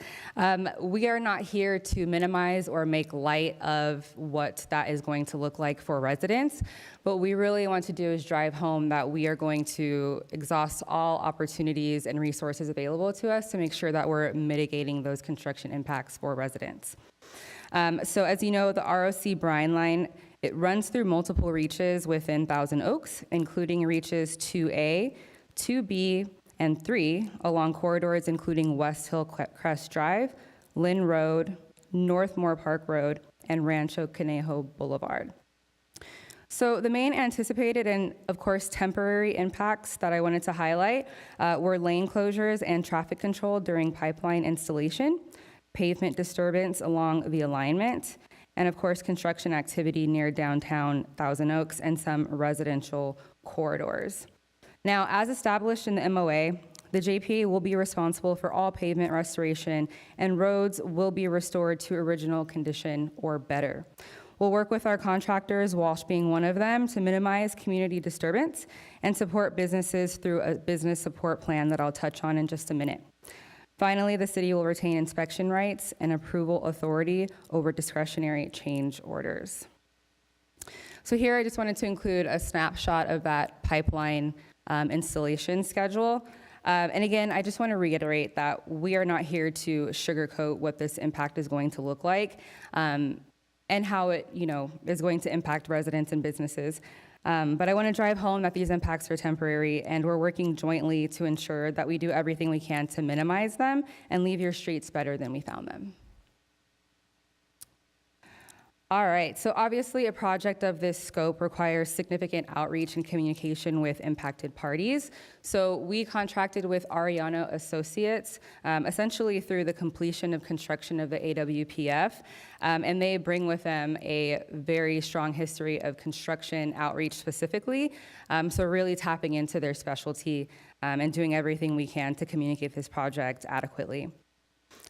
We are not here to minimize or make light of what that is going to look like for residents. What we really want to do is drive home that we are going to exhaust all opportunities and resources available to us to make sure that we're mitigating those construction impacts for residents. So as you know, the ROC brine line, it runs through multiple reaches within Thousand Oaks, including reaches 2A, 2B, and 3 along corridors including West Hill Crest Drive, Lynn Road, North Moore Park Road, and Rancho Conejo Boulevard. So the main anticipated and, of course, temporary impacts that I wanted to highlight were lane closures and traffic control during pipeline installation, pavement disturbance along the alignment, and, of course, construction activity near downtown Thousand Oaks and some residential corridors. Now, as established in the MOA, the JPA will be responsible for all pavement restoration, and roads will be restored to original condition or better. We'll work with our contractors, Walsh being one of them, to minimize community disturbance and support businesses through a business support plan that I'll touch on in just a minute. Finally, the city will retain inspection rights and approval authority over discretionary change orders. So here I just wanted to include a snapshot of that pipeline installation schedule. And again, I just want to reiterate that we are not here to sugarcoat what this impact is going to look like and how it, is going to impact residents and businesses. But I want to drive home that these impacts are temporary, and we're working jointly to ensure that we do everything we can to minimize them and leave your streets better than we found them. All right, so obviously a project of this scope requires significant outreach and communication with impacted parties. So we contracted with Arellano Associates, essentially through the completion of construction of the AWPF, and they bring with them a very strong history of construction outreach specifically, so really tapping into their specialty and doing everything we can to communicate this project adequately.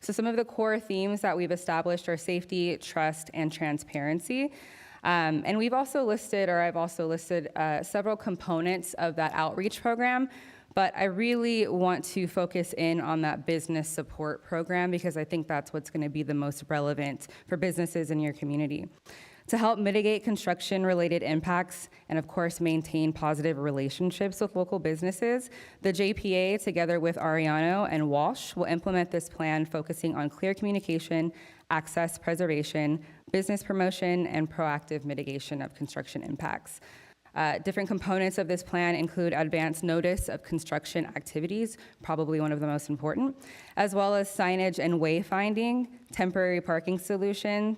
So some of the core themes that we've established are safety, trust, and transparency. And I've also listed several components of that outreach program, but I really want to focus in on that business support program because I think that's what's going to be the most relevant for businesses in your community. To help mitigate construction-related impacts and, of course, maintain positive relationships with local businesses, the JPA, together with Arellano and Walsh, will implement this plan focusing on clear communication, access preservation, business promotion, and proactive mitigation of construction impacts. Different components of this plan include advance notice of construction activities, probably one of the most important, as well as signage and wayfinding, temporary parking solution,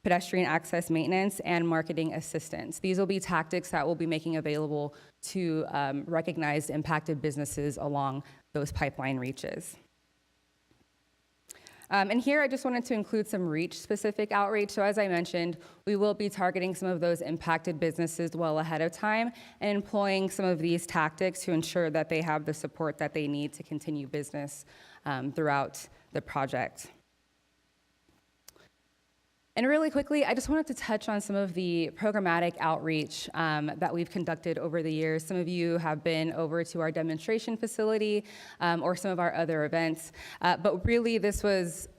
pedestrian access maintenance, and marketing assistance. These will be tactics that we'll be making available to recognized impacted businesses along those pipeline reaches. And here I just wanted to include some REACH-specific outreach. So as I mentioned, we will be targeting some of those impacted businesses well ahead of time and employing some of these tactics to ensure that they have the support that they need to continue business throughout the project. And really quickly, I just wanted to touch on some of the programmatic outreach that we've conducted over the years. Some of you have been over to our demonstration facility or some of our other events, but really this was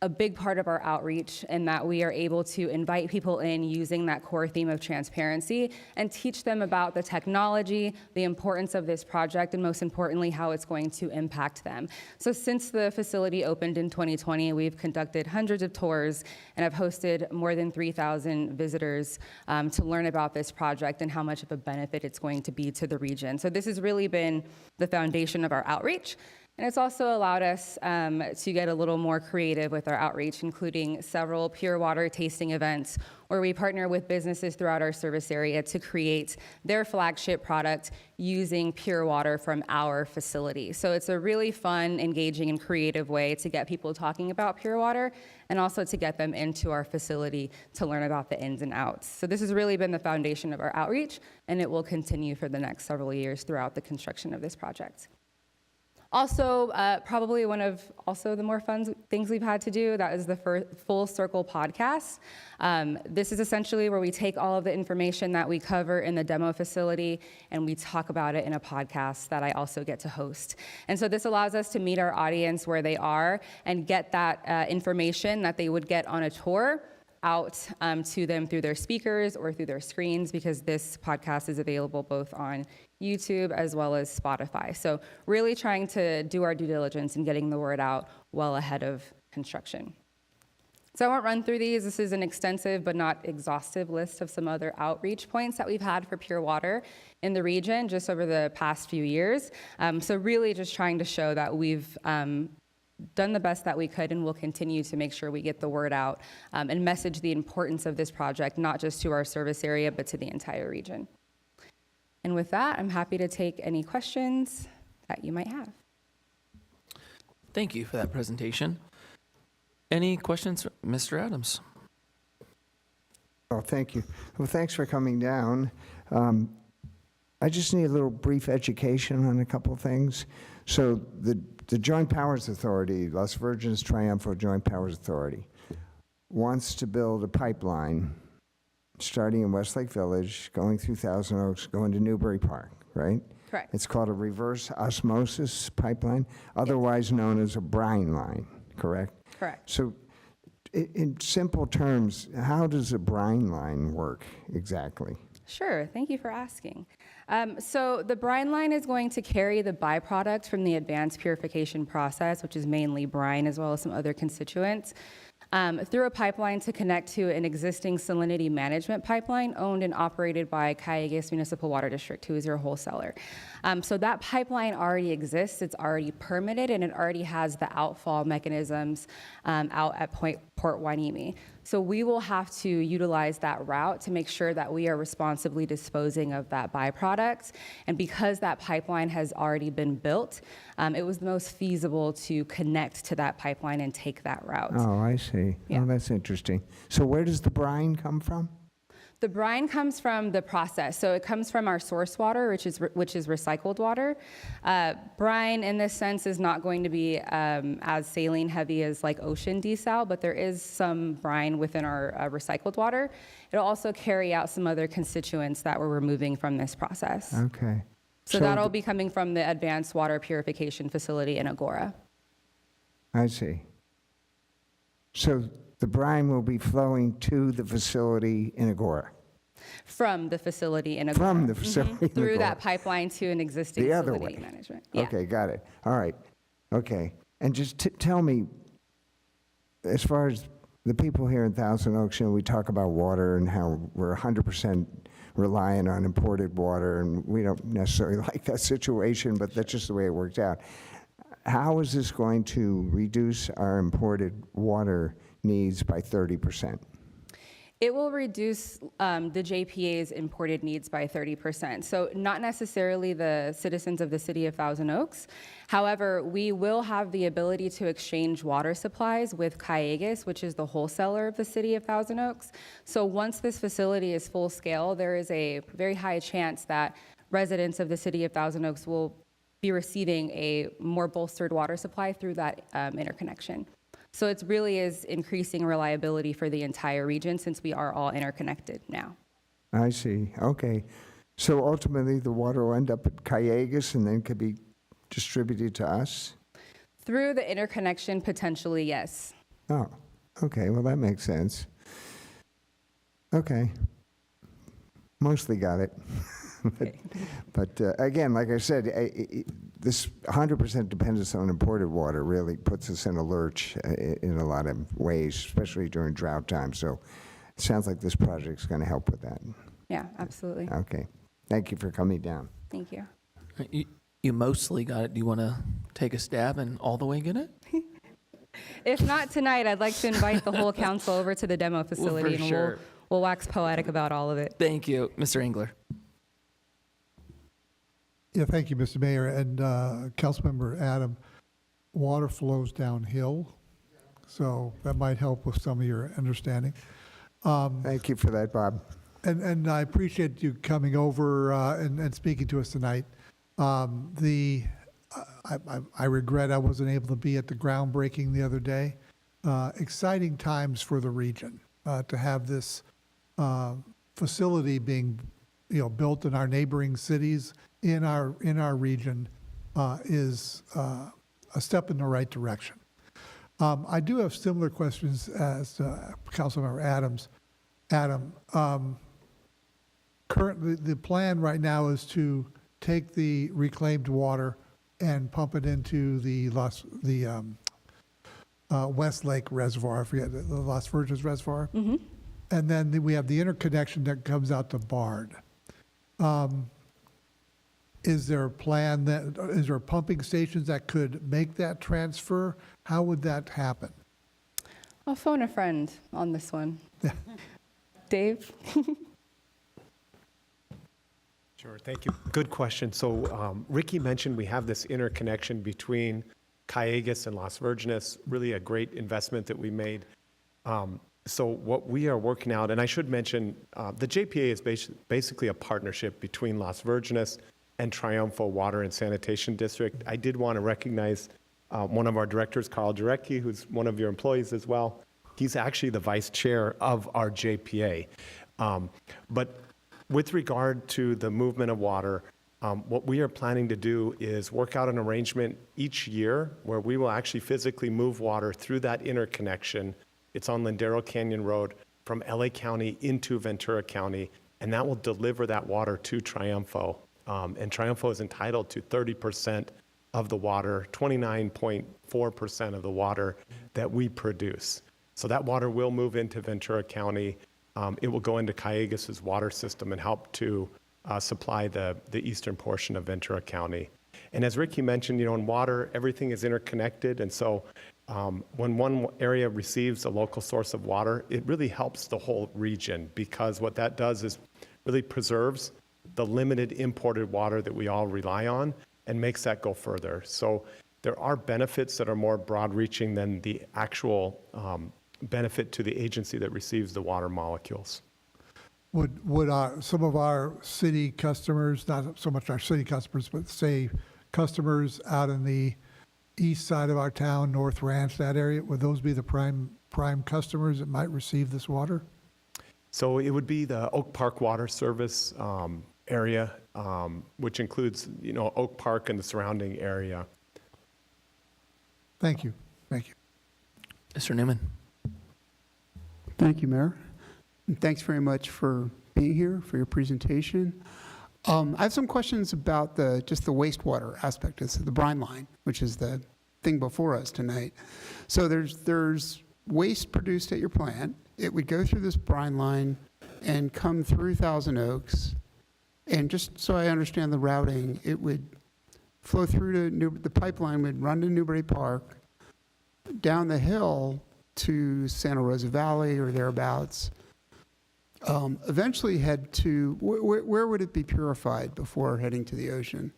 a big part of our outreach in that we are able to invite people in using that core theme of transparency and teach them about the technology, the importance of this project, and most importantly, how it's going to impact them. So since the facility opened in 2020, we've conducted hundreds of tours and have hosted more than 3,000 visitors to learn about this project and how much of a benefit it's going to be to the region. So this has really been the foundation of our outreach. And it's also allowed us to get a little more creative with our outreach, including several pure water tasting events where we partner with businesses throughout our service area to create their flagship product using pure water from our facility. So it's a really fun, engaging, and creative way to get people talking about pure water and also to get them into our facility to learn about the ins and outs. So this has really been the foundation of our outreach, and it will continue for the next several years throughout the construction of this project. Also, probably one of also the more fun things we've had to do, that is the Full Circle podcast. This is essentially where we take all of the information that we cover in the demo facility and we talk about it in a podcast that I also get to host. And so this allows us to meet our audience where they are and get that information that they would get on a tour out to them through their speakers or through their screens, because this podcast is available both on YouTube as well as Spotify. So really trying to do our due diligence in getting the word out well ahead of construction. So I won't run through these. This is an extensive but not exhaustive list of some other outreach points that we've had for pure water in the region just over the past few years. So really just trying to show that we've done the best that we could and will continue to make sure we get the word out and message the importance of this project, not just to our service area, but to the entire region. And with that, I'm happy to take any questions that you might have. Thank you for that presentation. Any questions, Mr. Adams? Oh, thank you. Well, thanks for coming down. I just need a little brief education on a couple things. So the Joint Powers Authority, Las Virgenes Triunfo Joint Powers Authority, wants to build a pipeline starting in Westlake Village, going through Thousand Oaks, going to Newbury Park, right? Correct. It's called a reverse osmosis pipeline, otherwise known as a brine line, correct? Correct. So in simple terms, how does a brine line work exactly? Sure, thank you for asking. So the brine line is going to carry the byproduct from the advanced purification process, which is mainly brine as well as some other constituents, through a pipeline to connect to an existing salinity management pipeline owned and operated by Callegues Municipal Water District, who is your wholesaler. So that pipeline already exists, it's already permitted, and it already has the outfall mechanisms out at Port Hueneme. So we will have to utilize that route to make sure that we are responsibly disposing of that byproduct. And because that pipeline has already been built, it was the most feasible to connect to that pipeline and take that route. Oh, I see. Yeah. Oh, that's interesting. So where does the brine come from? The brine comes from the process. So it comes from our source water, which is recycled water. Brine, in this sense, is not going to be as saline heavy as like ocean desal, but there is some brine within our recycled water. It'll also carry out some other constituents that we're removing from this process. Okay. So that'll be coming from the Advanced Water Purification Facility in Agora. I see. So the brine will be flowing to the facility in Agora? From the facility in Agora. From the facility in Through Agora. that pipeline to an existing The other facility way. management. Yeah. Okay, got it. All right. Okay. And just tell me, as far as the people here in Thousand Oaks, you know, we talk about water and how we're 100% reliant on imported water, and we don't necessarily like that situation, but that's just the way it worked out. How is this going to reduce our imported water needs by 30%? It will reduce the JPA's imported needs by 30%. So not necessarily the citizens of the city of Thousand Oaks. However, we will have the ability to exchange water supplies with Callegues, which is the wholesaler of the city of Thousand Oaks. So once this facility is full scale, there is a very high chance that residents of the city of Thousand Oaks will be receiving a more bolstered water supply through that interconnection. So it really is increasing reliability for the entire region since we are all interconnected now. I see. Okay. So ultimately, the water will end up at Callegues and then could be distributed to us? Through the interconnection, potentially, yes. Oh, okay. Well, that makes sense. Okay. Mostly got it. But again, like I said, this 100% dependence on imported water really puts us in a lurch in a lot of ways, especially during drought time. So it sounds like this project's going to help with that. Yeah, absolutely. Okay. Thank you for coming down. Thank you. You mostly got it. Do you want to take a stab and all the way get it? If not tonight, I'd like to invite the whole council over to the demo facility, and sure. we'll wax poetic about all of it. Thank you, Mr. Engler. Yeah, thank you, Mr. Mayor. And Councilmember Adam, water flows downhill, so that might help with some of your understanding. Thank you for that, Bob. And I appreciate you coming over and speaking to us tonight. I regret I wasn't able to be at the groundbreaking the other day. Exciting times for the region to have this facility being, built in our neighboring cities in our region is a step in the right direction. I do have similar questions as Councilmember Adams. Adam, currently the plan right now is to take the reclaimed water and pump it into the Westlake Reservoir, I forget, the Las Virgenes Reservoir. Mm-hmm. And then we have the interconnection that comes out to Bard. Is there a plan is there pumping stations that could make that transfer? How would that happen? I'll phone a friend on this one. Dave? Sure, thank you. Good question. So Ricky mentioned we have this interconnection between Callegues and Las Virgenes, really a great investment that we made. So what we are working out, and I should mention, the JPA is basically a partnership between Las Virgenes and Triunfo Water and Sanitation District. I did want to recognize one of our directors, Carl Jarecki, who's one of your employees as well. He's actually the vice chair of our JPA. But with regard to the movement of water, what we are planning to do is work out an arrangement each year where we will actually physically move water through that interconnection. It's on Lindero Canyon Road from LA County into Ventura County, and that will deliver that water to Triunfo. And Triunfo is entitled to 30% of the water, 29.4% of the water that we produce. So that water will move into Ventura County. It will go into Callegues' water system and help to supply the eastern portion of Ventura County. And as Ricky mentioned, in water, everything is interconnected. And so when one area receives a local source of water, it really helps the whole region, because what that does is really preserves the limited imported water that we all rely on and makes that go further. So there are benefits that are more broad-reaching than the actual benefit to the agency that receives the water molecules. Would some of our city customers, not so much our city customers, but say customers out in the east side of our town, North Ranch, that area, would those be the prime customers that might receive this water? So it would be the Oak Park Water Service area, which includes, Oak Park and the surrounding area. Thank you. Thank you. Mr. Newman. Thank you, Mayor. And thanks very much for being here, for your presentation. I have some questions about just the wastewater aspect of the brine line, which is the thing before us tonight. So there's waste produced at your plant. It would go through this brine line and come through Thousand Oaks. And just so I understand the routing, it would flow through to the pipeline would run to Newbury Park, down the hill to Santa Rosa Valley or thereabouts, eventually head to, where would it be purified before heading to the ocean?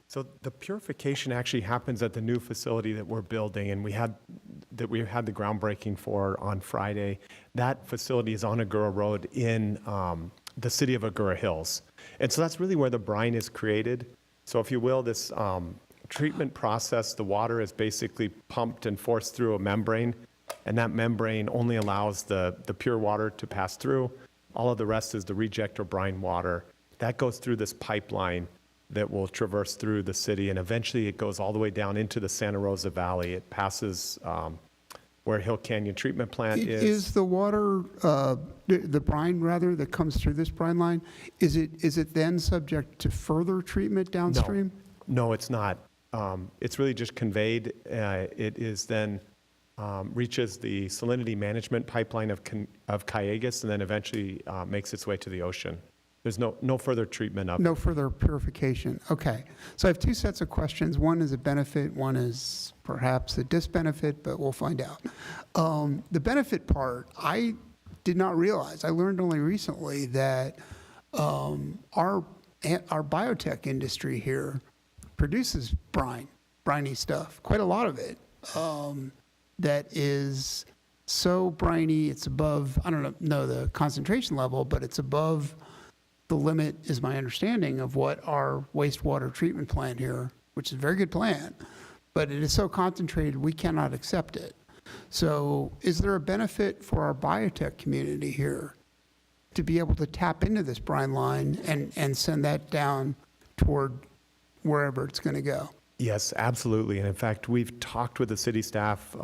So the purification actually happens at the new facility that we're building, and we had the groundbreaking for on Friday. That facility is on Agoura Road in the city of Agoura Hills. And so that's really where the brine is created. So if you will, this treatment process, the water is basically pumped and forced through a membrane, and that membrane only allows the pure water to pass through. All of the rest is the reject or brine water. That goes through this pipeline that will traverse through the city, and eventually it goes all the way down into the Santa Rosa Valley. It passes where Hill Canyon Treatment Plant is. Is the water, the brine rather, that comes through this brine line, is it then subject to further treatment downstream? No, it's not. It's really just conveyed. It is then reaches the salinity management pipeline of Calleguas, and then eventually makes its way to the ocean. There's no further treatment of it. No further purification. Okay. So I have two sets of questions. One is a benefit, one is perhaps a disbenefit, but we'll find out. The benefit part, I did not realize. I learned only recently that our biotech industry here produces briny stuff, quite a lot of it, that is so briny, it's above, I don't know the concentration level, but it's above the limit, is my understanding, of what our wastewater treatment plant here, which is a very good plant, but it is so concentrated we cannot accept it. So is there a benefit for our biotech community here to be able to tap into this brine line and send that down toward wherever it's going to go? Yes, absolutely. And in fact, we've talked with the city staff,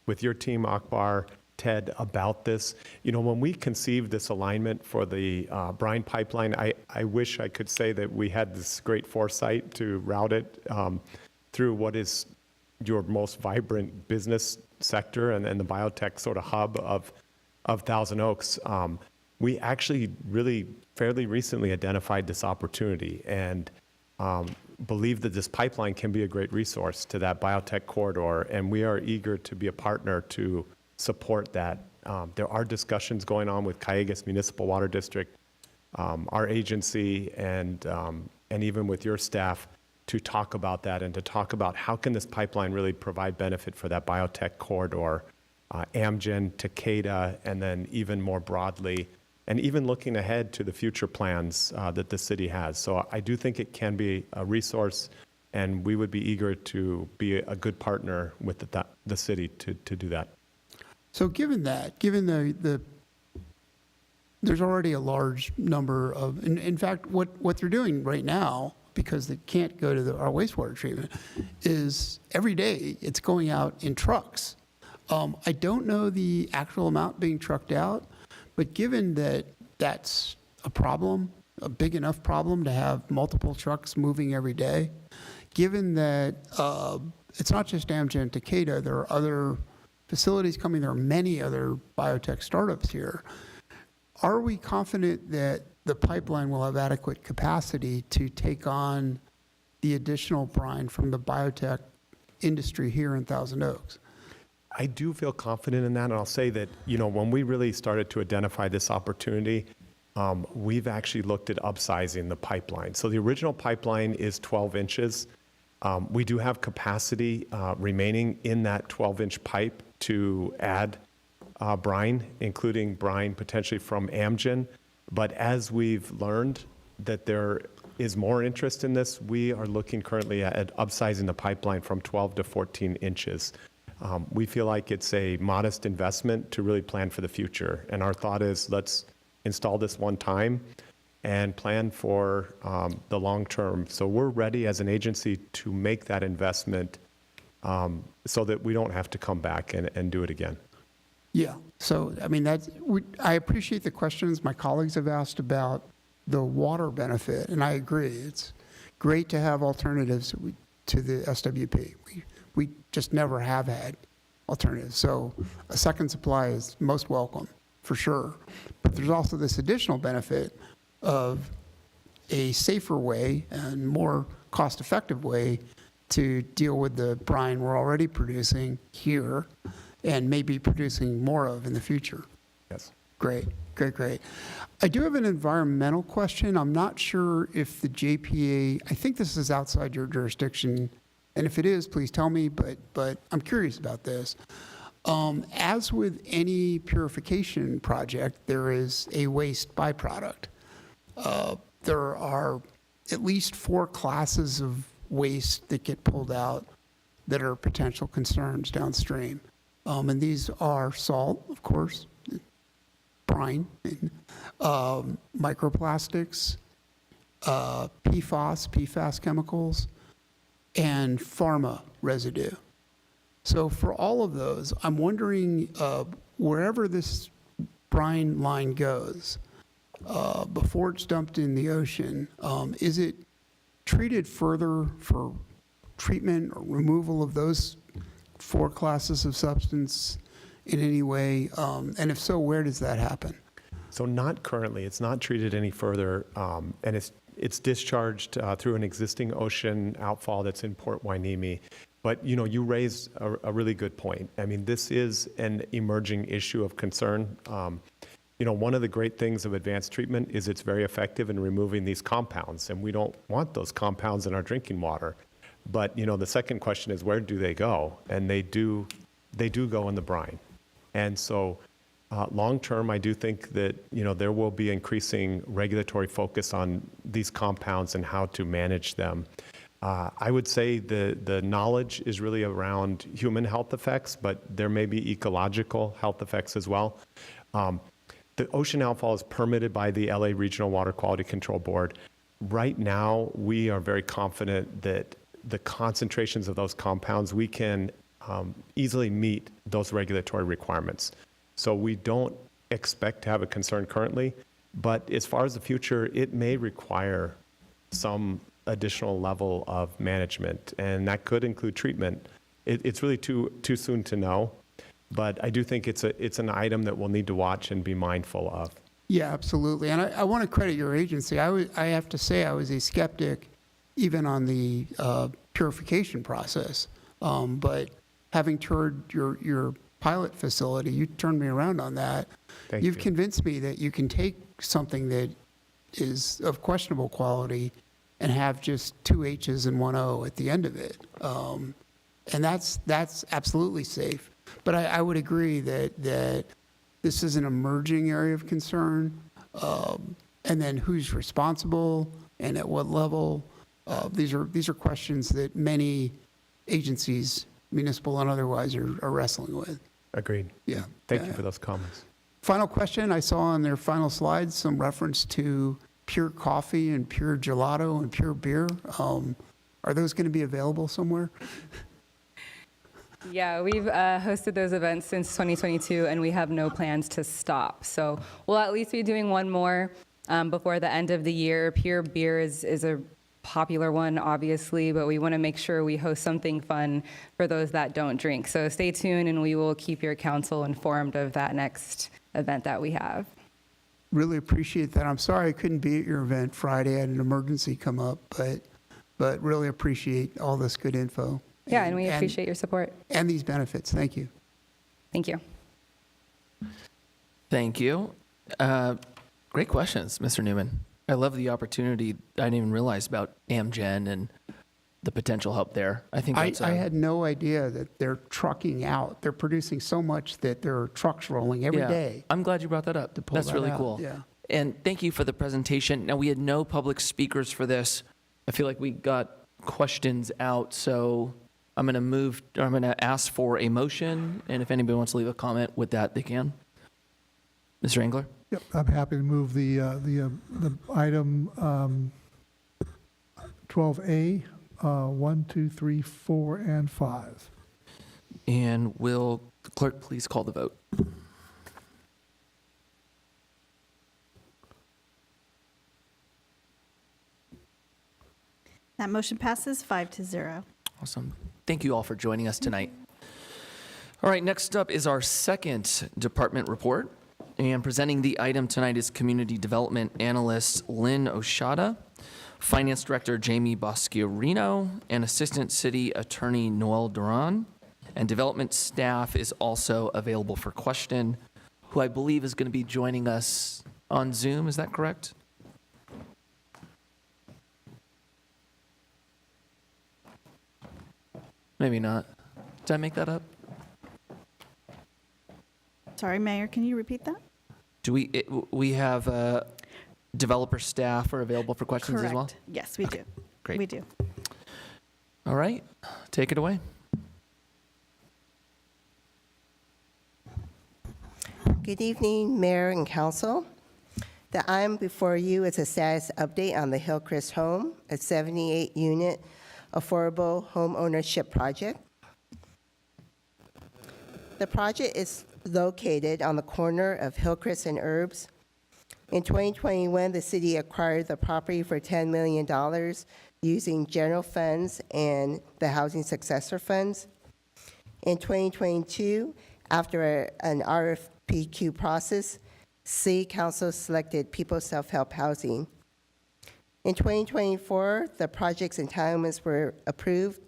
with your team, Akbar, Ted, about this. You know, when we conceived this alignment for the brine pipeline, I wish I could say that we had this great foresight to route it through what is your most vibrant business sector and the biotech sort of hub of Thousand Oaks. We actually really fairly recently identified this opportunity and believe that this pipeline can be a great resource to that biotech corridor, and we are eager to be a partner to support that. There are discussions going on with Calleguas Municipal Water District, our agency, and even with your staff to talk about that and to talk about how can this pipeline really provide benefit for that biotech corridor, Amgen, Takeda, and then even more broadly, and even looking ahead to the future plans that the city has. So I do think it can be a resource, and we would be eager to be a good partner with the city to do that. So given there's already a large number of, in fact, what they're doing right now, because they can't go to our wastewater treatment, is every day it's going out in trucks. I don't know the actual amount being trucked out, but given that that's a problem, a big enough problem to have multiple trucks moving every day, given that it's not just Amgen and Takeda, there are other facilities coming, there are many other biotech startups here. Are we confident that the pipeline will have adequate capacity to take on the additional brine from the biotech industry here in Thousand Oaks? I do feel confident in that, and I'll say that, you know, when we really started to identify this opportunity, we've actually looked at upsizing the pipeline. So the original pipeline is 12 inches. We do have capacity remaining in that 12-inch pipe to add brine, including brine potentially from Amgen. But as we've learned that there is more interest in this, we are looking currently at upsizing the pipeline from 12 to 14 inches. We feel like it's a modest investment to really plan for the future. And our thought is, let's install this one time and plan for the long term. So we're ready as an agency to make that investment so that we don't have to come back and do it again. Yeah, so I mean, I appreciate the questions my colleagues have asked about the water benefit, and I agree. It's great to have alternatives to the SWP. We just never have had alternatives. So a second supply is most welcome, for sure. But there's also this additional benefit of a safer way and more cost-effective way to deal with the brine we're already producing here and maybe producing more of in the future. Yes. Great. Great. I do have an environmental question. I'm not sure if the JPA, I think this is outside your jurisdiction, and if it is, please tell me, but I'm curious about this. As with any purification project, there is a waste byproduct. There are at least 4 classes of waste that get pulled out that are potential concerns downstream. And these are salt, of course, brine, microplastics, PFAS chemicals, and pharma residue. So for all of those, I'm wondering, wherever this brine line goes, before it's dumped in the ocean, is it treated further for treatment or removal of those 4 classes of substance in any way? And if so, where does that happen? So not currently. It's not treated any further, and it's discharged through an existing ocean outfall that's in Port Hueneme. But you raise a really good point. I mean, this is an emerging issue of concern. One of the great things of advanced treatment is it's very effective in removing these compounds, and we don't want those compounds in our drinking water. But the second question is, where do they go? And they do go in the brine. And so long term, I do think that there will be increasing regulatory focus on these compounds and how to manage them. I would say the knowledge is really around human health effects, but there may be ecological health effects as well. The ocean outfall is permitted by the LA Regional Water Quality Control Board. Right now, we are very confident that the concentrations of those compounds, we can easily meet those regulatory requirements. So we don't expect to have a concern currently, but as far as the future, it may require some additional level of management, and that could include treatment. It's really too soon to know, but I do think it's an item that we'll need to watch and be mindful of. Yeah, absolutely. And I want to credit your agency. I have to say I was a skeptic even on the purification process. But having toured your pilot facility, you turned me around on that. You've convinced me that you can take something that is of questionable quality and have just 2 H's and 1 O at the end of it. And that's absolutely safe. But I would agree that this is an emerging area of concern. And then who's responsible and at what level? These are questions that many agencies, municipal and otherwise, are wrestling with. Agreed. Yeah. Thank you for those comments. Final question. I saw on their final slides some reference to pure coffee and pure gelato and pure beer. Are those going to be available somewhere? Yeah, we've hosted those events since 2022, and we have no plans to stop. So we'll at least be doing one more before the end of the year. Pure beer is a popular one, obviously, but we want to make sure we host something fun for those that don't drink. So stay tuned, and we will keep your council informed of that next event that we have. Really appreciate that. I'm sorry I couldn't be at your event Friday. I had an emergency come up, but really appreciate all this good info. Yeah, and we appreciate your support. And these benefits. Thank you. Thank you. Thank you. Great questions, Mr. Newman. I love the opportunity. I didn't even realize about Amgen and the potential help there. I think that's I had no idea that they're trucking out. They're producing so much that there are trucks rolling every day. I'm glad you brought that up. pull That's that really out, cool. yeah. And thank you for the presentation. Now, we had no public speakers for this. I feel like we got questions out, so I'm going to ask for a motion, and if anybody wants to leave a comment with that, they can. Mr. Engler? Yep, I'm happy to move the item 12A, 1, 2, 3, 4, and 5. And will the clerk please call the vote? That motion passes 5-0. Awesome. Thank you all for joining us tonight. All right, next up is our second department report. And presenting the item tonight is Community Development Analyst Lynn Oshada, Finance Director Jamie Boschiorino, and Assistant City Attorney Noel Duran. And development staff is also available for question. who I believe is going to be joining us on Zoom. Is that correct? Maybe not. Did I make that up? Sorry, Mayor, can you repeat that? Do we have developer staff are available for questions as well? Correct. Yes, we do. Great. We do. All right, take it away. Good evening, Mayor and Council. The item before you is a status update on the Hillcrest Home, a 78-unit affordable home ownership project. The project is located on the corner of Hillcrest and Herbs. In 2021, the city acquired the property for $10 million using general funds and the housing successor funds. In 2022, after an RFPQ process, City Council selected People Self-Help Housing. In 2024, the project's entitlements were approved.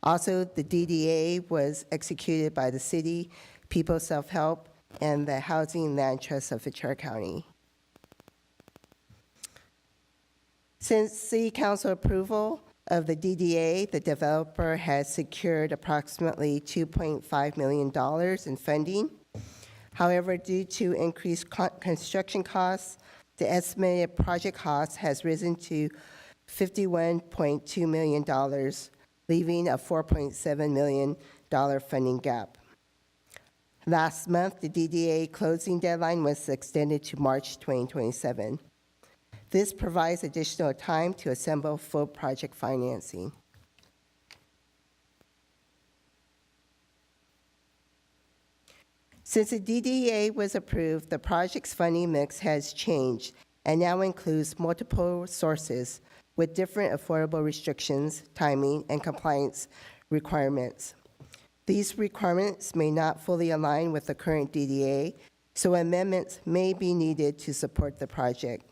Also, the DDA was executed by the city, People Self-Help, and the Housing Land Trust of Ventura County. Since City Council approval of the DDA, the developer has secured approximately $2.5 million in funding. However, due to increased construction costs, the estimated project cost has risen to $51.2 million, leaving a $4.7 million funding gap. Last month, the DDA closing deadline was extended to March 2027. This provides additional time to assemble full project financing. Since the DDA was approved, the project's funding mix has changed and now includes multiple sources with different affordable restrictions, timing, and compliance requirements. These requirements may not fully align with the current DDA, so amendments may be needed to support the project.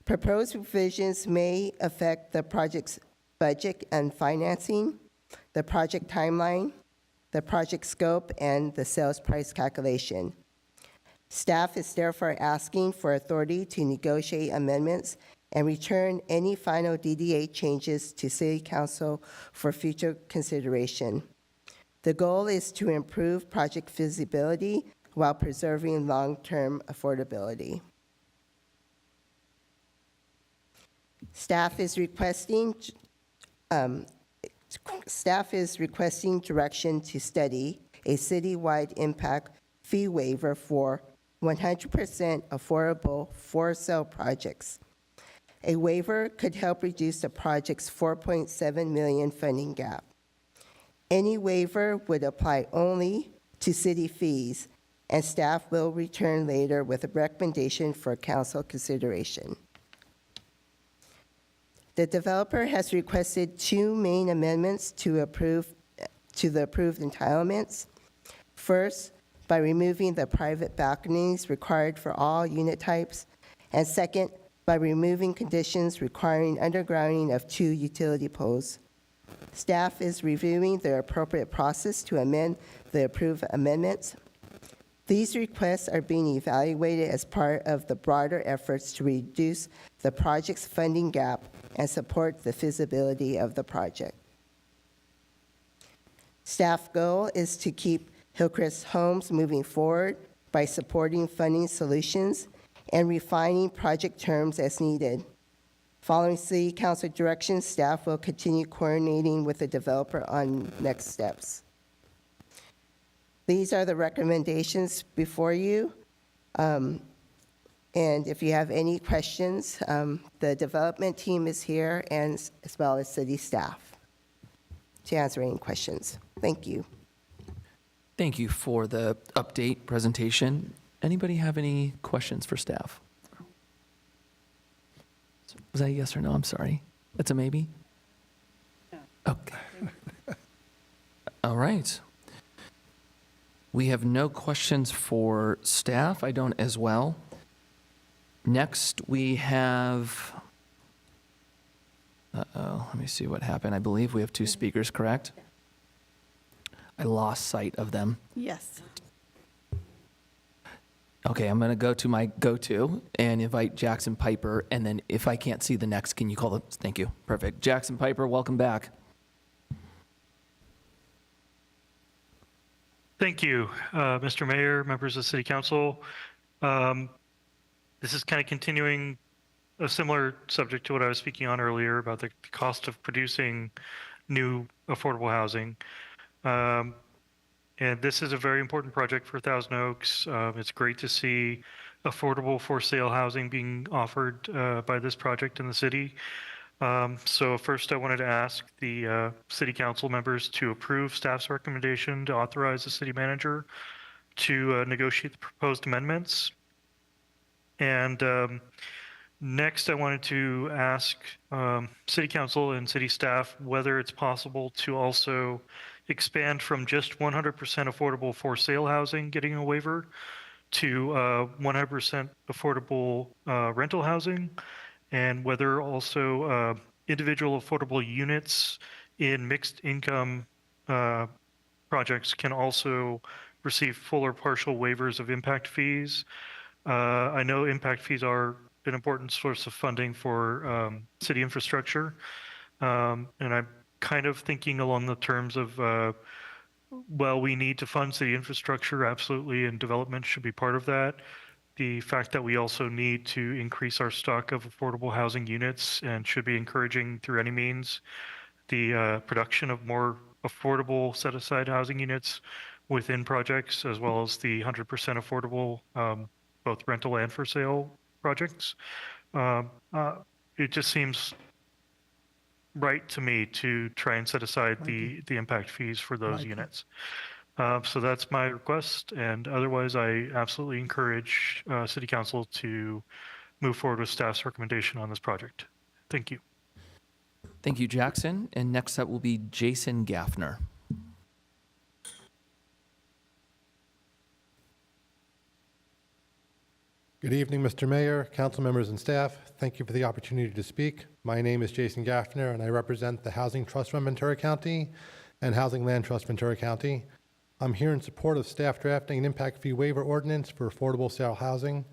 Proposed revisions may affect the project's budget and financing, the project timeline, the project scope, and the sales price calculation. Staff is therefore asking for authority to negotiate amendments and return any final DDA changes to City Council for future consideration. The goal is to improve project feasibility while preserving long-term affordability. Staff is requesting direction to study a citywide impact fee waiver for 100% affordable for-sale projects. A waiver could help reduce the project's $4.7 million funding gap. Any waiver would apply only to city fees, and staff will return later with a recommendation for council consideration. The developer has requested two main amendments to the approved entitlements. First, by removing the private balconies required for all unit types, and second, by removing conditions requiring undergrounding of 2 utility poles. Staff is reviewing the appropriate process to amend the approved amendments. These requests are being evaluated as part of the broader efforts to reduce the project's funding gap and support the feasibility of the project. Staff goal is to keep Hillcrest Homes moving forward by supporting funding solutions and refining project terms as needed. Following City Council direction, staff will continue coordinating with the developer on next steps. These are the recommendations before you. And if you have any questions, the development team is here, and as well as city staff to answer any questions. Thank you. Thank you for the update presentation. Anybody have any questions for staff? Was that a yes or no? I'm sorry. That's a maybe? Okay. All right. We have no questions for staff. I don't as well. Next, we have, let me see what happened. I believe we have 2 speakers, correct? I lost sight of them. Yes. Okay, I'm going to go to my go-to and invite Jackson Piper, and then if I can't see the next, can you call it? Thank you. Perfect. Jackson Piper, welcome back. Thank you, Mr. Mayor, members of the City Council. This is kind of continuing a similar subject to what I was speaking on earlier about the cost of producing new affordable housing. And this is a very important project for Thousand Oaks. It's great to see affordable for sale housing being offered by this project in the city. So first I wanted to ask the City Council members to approve staff's recommendation to authorize the city manager to negotiate the proposed amendments. And next I wanted to ask City Council and city staff whether it's possible to also expand from just 100% affordable for sale housing getting a waiver to 100% affordable rental housing, and whether also individual affordable units in mixed income projects can also receive full or partial waivers of impact fees. I know impact fees are an important source of funding for city infrastructure, and I'm kind of thinking along the terms of, well, we need to fund city infrastructure, absolutely, and development should be part of that. The fact that we also need to increase our stock of affordable housing units and should be encouraging through any means the production of more affordable set-aside housing units within projects, as well as the 100% affordable both rental and for sale projects. It just seems right to me to try and set aside the impact fees for those units. So that's my request, and otherwise I absolutely encourage City Council to move forward with staff's recommendation on this project. Thank you. Thank you, Jackson. And next up will be Jason Gaffner. Good evening, Mr. Mayor, council members, and staff. Thank you for the opportunity to speak. My name is Jason Gaffner, and I represent the Housing Trust Fund Ventura County and Housing Land Trust Ventura County. I'm here in support of staff drafting an impact fee waiver ordinance for affordable sale housing.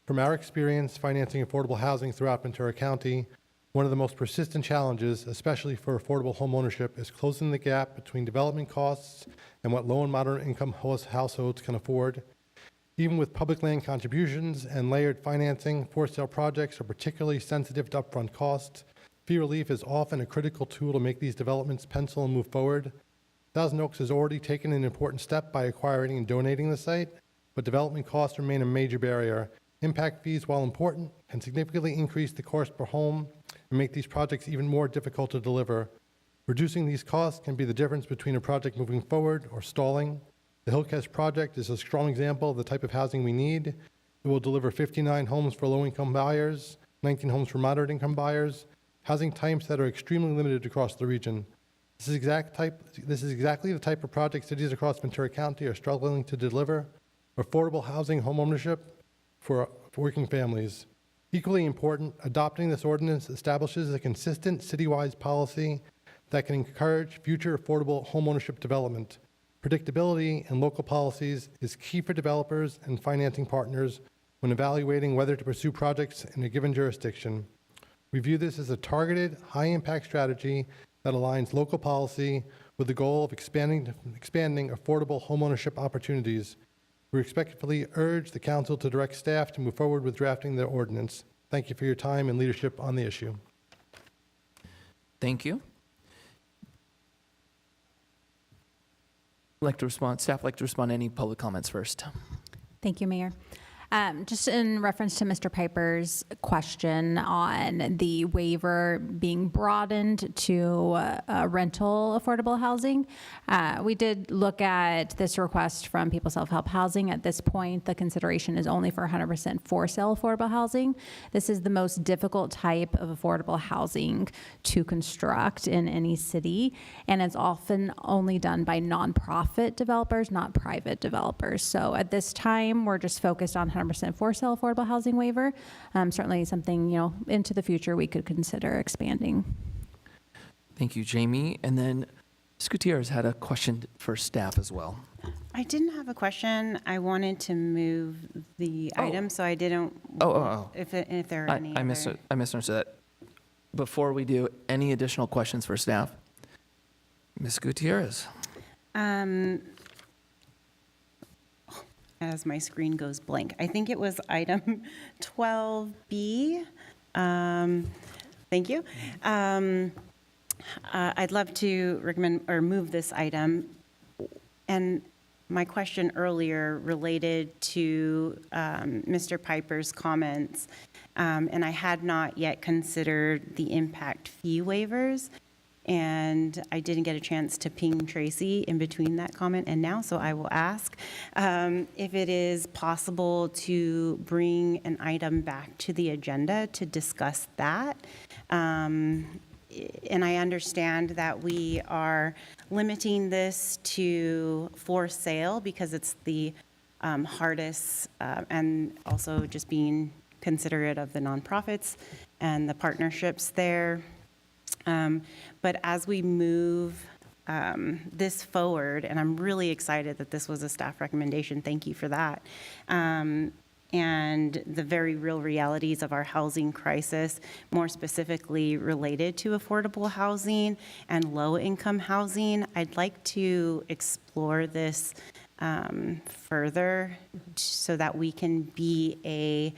From our experience financing affordable housing throughout Ventura County, one of the most persistent challenges, especially for affordable home ownership, is closing the gap between development costs and what low and moderate income households can afford. Even with public land contributions and layered financing, for sale projects are particularly sensitive to upfront costs. Fee relief is often a critical tool to make these developments pencil and move forward. Thousand Oaks has already taken an important step by acquiring and donating the site, but development costs remain a major barrier. Impact fees, while important, can significantly increase the cost per home and make these projects even more difficult to deliver. Reducing these costs can be the difference between a project moving forward or stalling. The Hillcrest project is a strong example of the type of housing we need. It will deliver 59 homes for low-income buyers, 19 homes for moderate-income buyers, housing types that are extremely limited across the region. This is exactly the type of project cities across Ventura County are struggling to deliver: affordable housing, home ownership for working families. Equally important, adopting this ordinance establishes a consistent citywide policy that can encourage future affordable home ownership development. Predictability in local policies is key for developers and financing partners when evaluating whether to pursue projects in a given jurisdiction. We view this as a targeted, high-impact strategy that aligns local policy with the goal of expanding affordable homeownership opportunities. We respectfully urge the council to direct staff to move forward with drafting the ordinance. Thank you for your time and leadership on the issue. Thank you. Staff like to respond to any public comments first. Thank you, Mayor. Just in reference to Mr. Piper's question on the waiver being broadened to rental affordable housing, we did look at this request from People Self-Help Housing. At this point, the consideration is only for 100% for sale affordable housing. This is the most difficult type of affordable housing to construct in any city, and it's often only done by nonprofit developers, not private developers. So at this time, we're just focused on 100% for sale affordable housing waiver. Certainly something, into the future we could consider expanding. Thank you, Jamie. And then Ms. Gutierrez had a question for staff as well. I didn't have a question. I wanted to move the item, so I didn't. If there are any. I misunderstood that. Before we do, any additional questions for staff? Ms. Gutierrez. As my screen goes blank, I think it was item 12B. Thank you. I'd love to recommend or move this item. And my question earlier related to Mr. Piper's comments, and I had not yet considered the impact fee waivers. And I didn't get a chance to ping Tracy in between that comment and now, so I will ask if it is possible to bring an item back to the agenda to discuss that. And I understand that we are limiting this to for sale because it's the hardest, and also just being considerate of the nonprofits and the partnerships there. But as we move this forward, and I'm really excited that this was a staff recommendation, thank you for that, and the very real realities of our housing crisis, more specifically related to affordable housing and low-income housing, I'd like to explore this further so that we can be a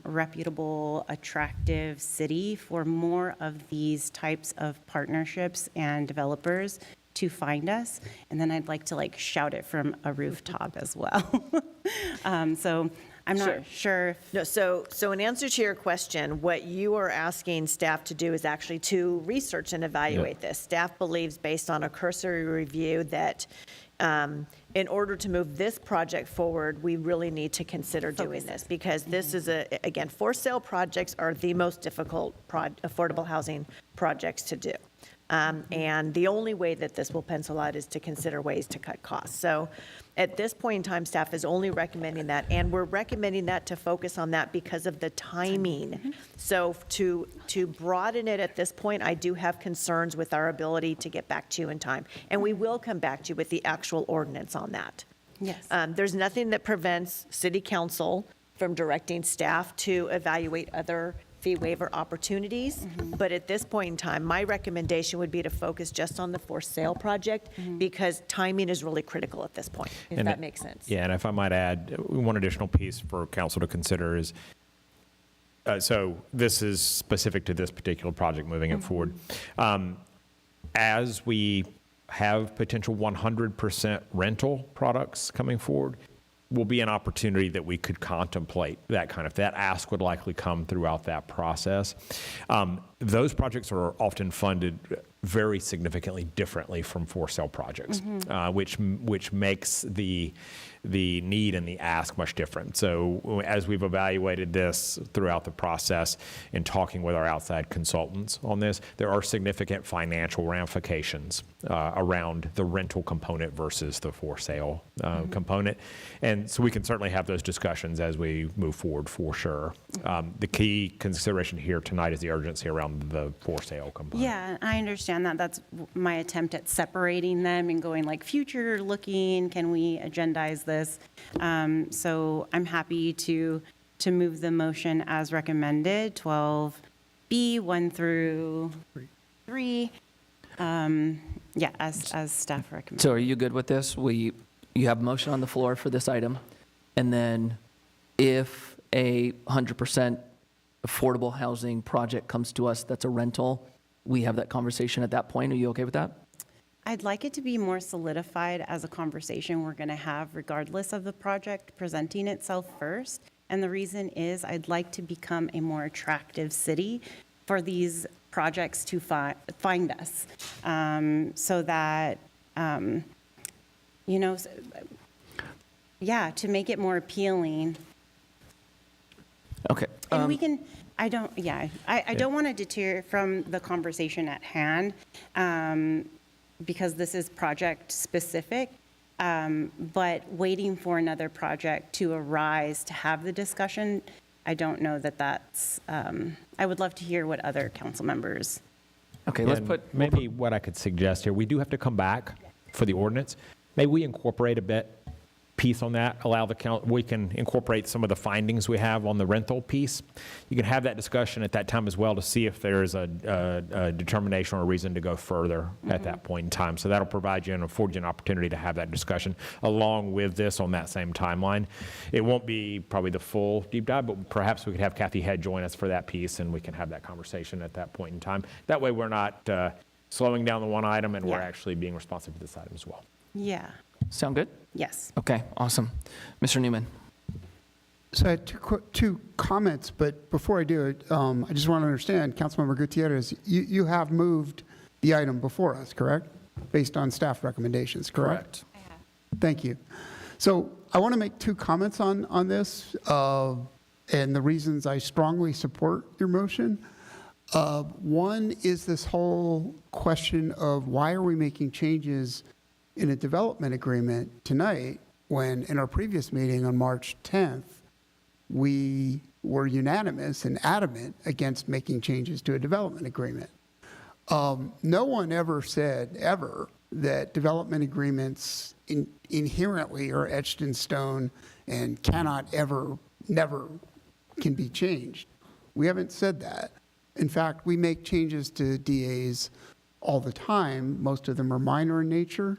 reputable, attractive city for more of these types of partnerships and developers to find us. And then I'd like to shout it from a rooftop as well. So I'm not sure if... No, so in answer to your question, what you are asking staff to do is actually to research and evaluate this. Staff believes, based on a cursory review, that in order to move this project forward, we really need to consider doing this, because this is, again, for sale projects are the most difficult affordable housing projects to do. And the only way that this will pencil out is to consider ways to cut costs. So at this point in time, staff is only recommending that, and we're recommending that to focus on that because of the timing. So to broaden it at this point, I do have concerns with our ability to get back to you in time. And we will come back to you with the actual ordinance on that. Yes. There's nothing that prevents City Council from directing staff to evaluate other fee waiver opportunities. But at this point in time, my recommendation would be to focus just on the for sale project because timing is really critical at this point, if that makes sense. Yeah, and if I might add, one additional piece for council to consider is, so this is specific to this particular project, moving it forward. As we have potential 100% rental products coming forward, will be an opportunity that we could contemplate that ask would likely come throughout that process. Those projects are often funded very significantly differently from for sale projects, which makes the need and the ask much different. So as we've evaluated this throughout the process and talking with our outside consultants on this, there are significant financial ramifications around the rental component versus the for sale component. And so we can certainly have those discussions as we move forward for sure. The key consideration here tonight is the urgency around the for sale component. Yeah, I understand that. That's my attempt at separating them and going future looking, can we agendize this? So I'm happy to move the motion as recommended, 12B, 1 through 3. As staff recommends. So are you good with this? You have a motion on the floor for this item, and then if a 100% affordable housing project comes to us that's a rental, we have that conversation at that point. Are you okay with that? I'd like it to be more solidified as a conversation we're going to have regardless of the project presenting itself first. And the reason is I'd like to become a more attractive city for these projects to find us, so that, to make it more appealing. Okay. And we can, I don't want to deter from the conversation at hand, because this is project specific, but waiting for another project to arise to have the discussion, I don't know that that's, I would love to hear what other council members. Okay, Maybe what I could suggest here, we do have to come back for the ordinance. maybe we incorporate a piece on that, allow we can incorporate some of the findings we have on the rental piece. You can have that discussion at that time as well to see if there's a determination or a reason to go further at that point in time. So that'll provide you and afford you an opportunity to have that discussion along with this on that same timeline. It won't be probably the full deep dive, but perhaps we could have Kathy Head join us for that piece and we can have that conversation at that point in time. That way we're not slowing down the one item and we're actually being responsive to this item as well. Yeah. Sound good? Yes. Okay, awesome. Mr. Newman. So I had two comments, but before I do it, I just want to understand, Councilmember Gutierrez, you have moved the item before us, correct? Based on staff recommendations, correct? Thank you. So I want to make two comments on this and the reasons I strongly support your motion. One is this whole question of why are we making changes in a development agreement tonight when in our previous meeting on March 10th, we were unanimous and adamant against making changes to a development agreement. No one ever said, ever, that development agreements inherently are etched in stone and cannot ever, never can be changed. We haven't said that. In fact, we make changes to DAs all the time. Most of them are minor in nature.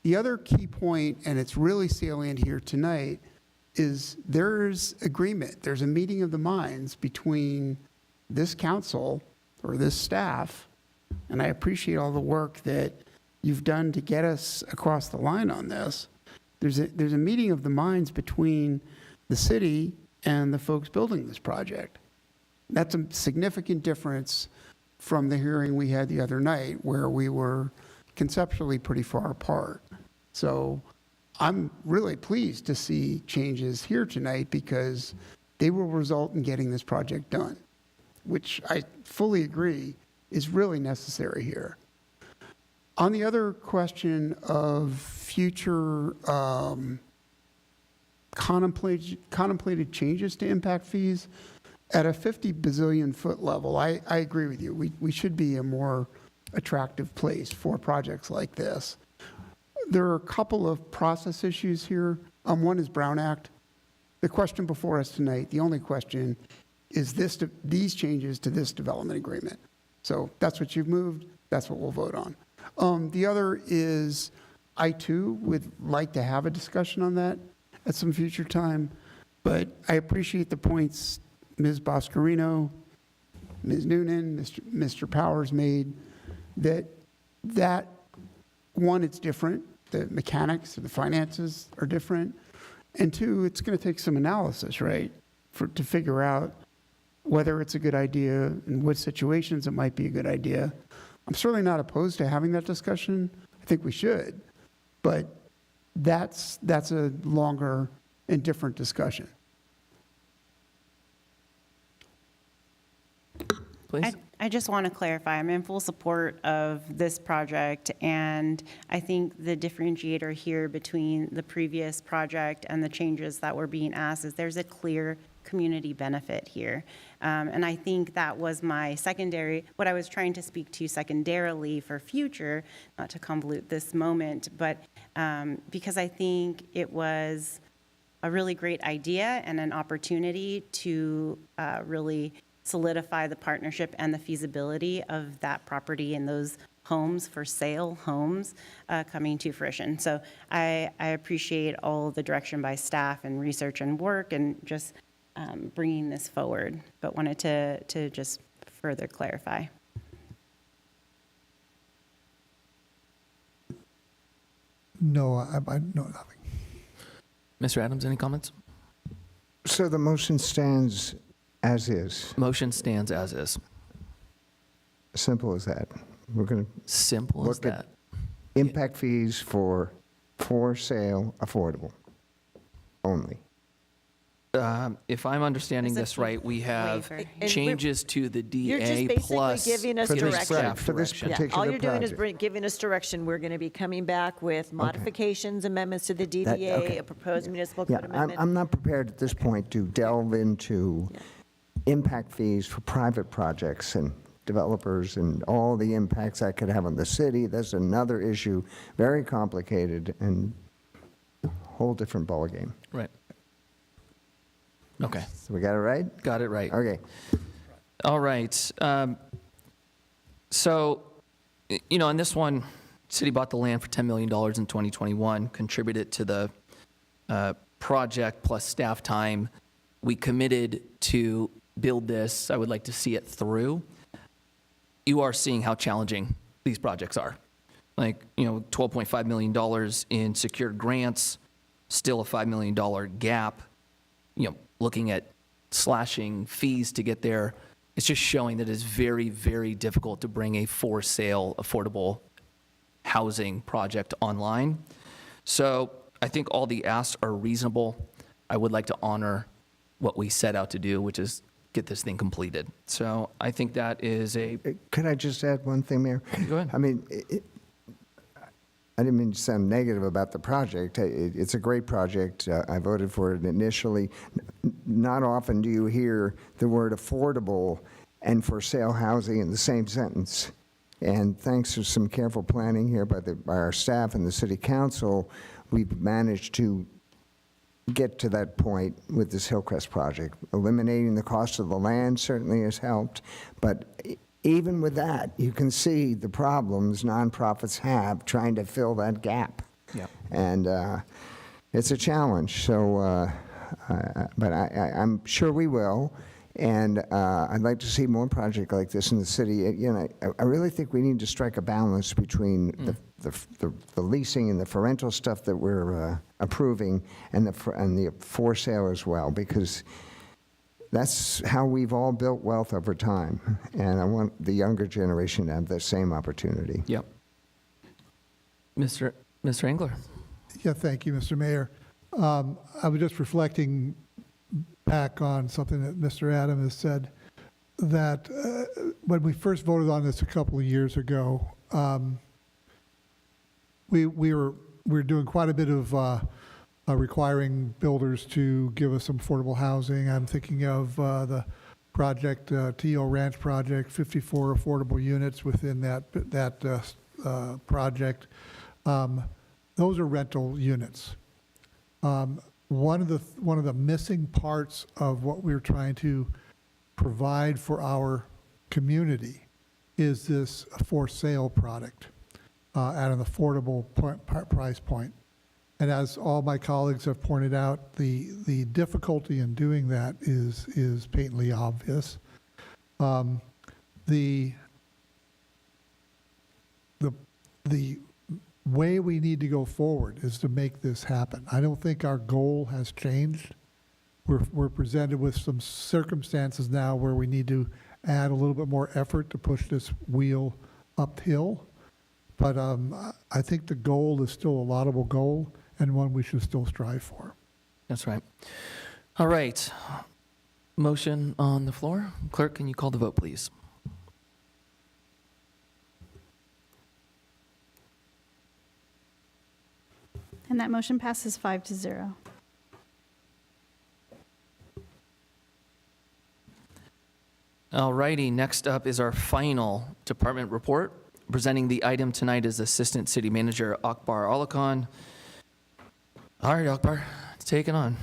The other key point, and it's really salient here tonight, is there's agreement. There's a meeting of the minds between this council or this staff, and I appreciate all the work that you've done to get us across the line on this. There's a meeting of the minds between the city and the folks building this project. That's a significant difference from the hearing we had the other night where we were conceptually pretty far apart. So I'm really pleased to see changes here tonight because they will result in getting this project done, which I fully agree is really necessary here. On the other question of future contemplated changes to impact fees, at a 50 bazillion foot level, I agree with you. We should be a more attractive place for projects like this. There are a couple of process issues here. One is Brown Act. The question before us tonight, the only question, is these changes to this development agreement. So that's what you've moved. That's what we'll vote on. The other is I, too, would like to have a discussion on that at some future time. But I appreciate the points Ms. Boscarino, Ms. Noonan, Mr. Powers made, that one, it's different. The mechanics, the finances are different. And two, it's going to take some analysis, right, to figure out whether it's a good idea and what situations it might be a good idea. I'm certainly not opposed to having that discussion. I think we should. But that's a longer and different discussion. Please. I just want to clarify, I'm in full support of this project, and I think the differentiator here between the previous project and the changes that were being asked is there's a clear community benefit here. And I think that was my what I was trying to speak to secondarily for future, not to convolute this moment, but because I think it was a really great idea and an opportunity to really solidify the partnership and the feasibility of that property and those homes for sale homes coming to fruition. So I appreciate all the direction by staff and research and work and just bringing this forward, but wanted to just further clarify. No, I know nothing. Mr. Adams, any comments? So the motion stands as is. Motion stands as is. Simple as that. We're going to Simple as look at that. impact fees for sale affordable only. If I'm understanding As a this right, we have waiver. And changes to the You're just DA basically plus giving us giving direction. staff For this direction. Yeah, particular all you're doing is project. giving us direction. We're going to be coming back with modifications, amendments to the That- DDA, okay. a proposed municipal Yeah, code amendment. I'm not prepared at this point to delve into impact fees for private projects and developers and all the impacts that could have on the city. That's another issue, very complicated and a whole different ballgame. Right. Okay. So we got it right? Got it right. Okay. All right. So, you know, on this one, city bought the land for $10 million in 2021, contributed to the project plus staff time. We committed to build this. I would like to see it through. You are seeing how challenging these projects are. Like, you know, $12.5 million in secured grants, still a $5 million gap. You know, looking at slashing fees to get there, it's just showing that it's very, very difficult to bring a for sale, affordable housing project online. So I think all the asks are reasonable. I would like to honor what we set out to do, which is get this thing completed. So I think that is a... Could I just add one thing, Mayor? Go ahead. I mean, I didn't mean to sound negative about the project. It's a great project. I voted for it initially. Not often do you hear the word affordable and for sale housing in the same sentence. And thanks to some careful planning here by our staff and the city council, we've managed to get to that point with this Hillcrest project. Eliminating the cost of the land certainly has helped, but even with that, you can see the problems nonprofits have trying to fill that gap. Yeah. And it's a challenge. So, but I'm sure we will. And I'd like to see more projects like this in the city. You know, I really think we need to strike a balance between the leasing and the for rental stuff that we're approving and the for sale as well, because that's how we've all built wealth over time. And I want the younger generation to have that same opportunity. Yep. Mr. Engler. Yeah, thank you, Mr. Mayor. I was just reflecting back on something that Mr. Adam has said, that when we first voted on this a couple of years ago, we were doing quite a bit of requiring builders to give us some affordable housing. I'm thinking of the project, Teal Ranch project, 54 affordable units within that project. Those are rental units. One of the missing parts of what we're trying to provide for our community is this for sale product at an affordable price point. And as all my colleagues have pointed out, the difficulty in doing that is patently obvious. The way we need to go forward is to make this happen. I don't think our goal has changed. We're presented with some circumstances now where we need to add a little bit more effort to push this wheel uphill. But I think the goal is still a laudable goal and one we should still strive for. That's right. All right. Motion on the floor. Clerk, can you call the vote, please? And that motion passes 5-0. All righty. Next up is our final department report. Presenting the item tonight is Assistant City Manager Akbar Alakan. All right, Akbar, take it on.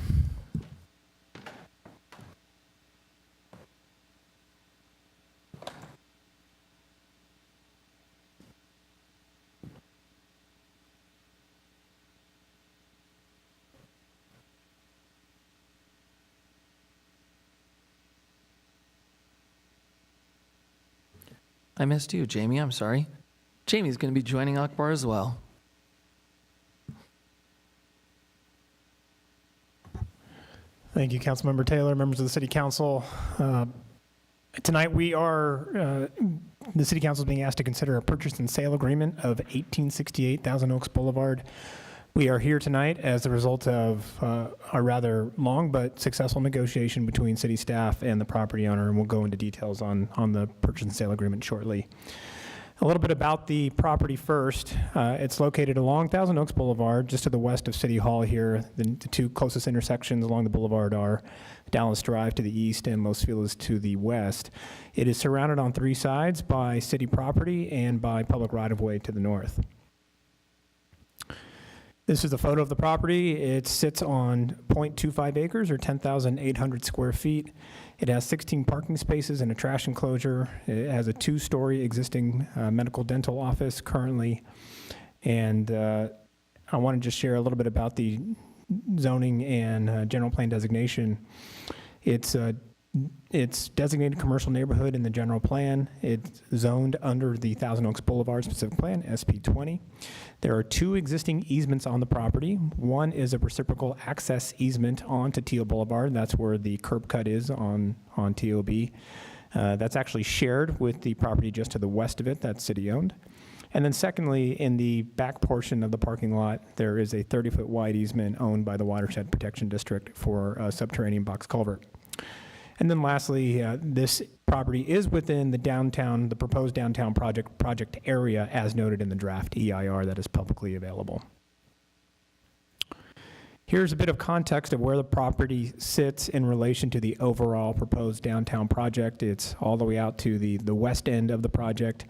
I missed you, Jamie. I'm sorry. Jamie's going to be joining Akbar as well. Thank you, Councilmember Taylor, members of the City Council. Tonight the City Council is being asked to consider a purchase and sale agreement of 1868 Thousand Oaks Boulevard. We are here tonight as a result of a rather long but successful negotiation between city staff and the property owner, and we'll go into details on the purchase and sale agreement shortly. A little bit about the property first. It's located along Thousand Oaks Boulevard, just to the west of City Hall here. The two closest intersections along the boulevard are Dallas Drive to the east and Los Feliz to the west. It is surrounded on three sides by city property and by public right-of-way to the north. This is a photo of the property. It sits on 0.25 acres or 10,800 square feet. It has 16 parking spaces and a trash enclosure. It has a two-story existing medical dental office currently. And I want to just share a little bit about the zoning and general plan designation. It's designated commercial neighborhood in the general plan. It's zoned under the Thousand Oaks Boulevard specific plan, SP20. There are two existing easements on the property. One is a reciprocal access easement onto Teal Boulevard. That's where the curb cut is on TOB. That's actually shared with the property just to the west of it. That's city-owned. And then secondly, in the back portion of the parking lot, there is a 30-foot wide easement owned by the Watershed Protection District for a subterranean box culvert. And then lastly, this property is within the proposed downtown project area as noted in the draft EIR that is publicly available. Here's a bit of context of where the property sits in relation to the overall proposed downtown project. It's all the way out to the west end of the project,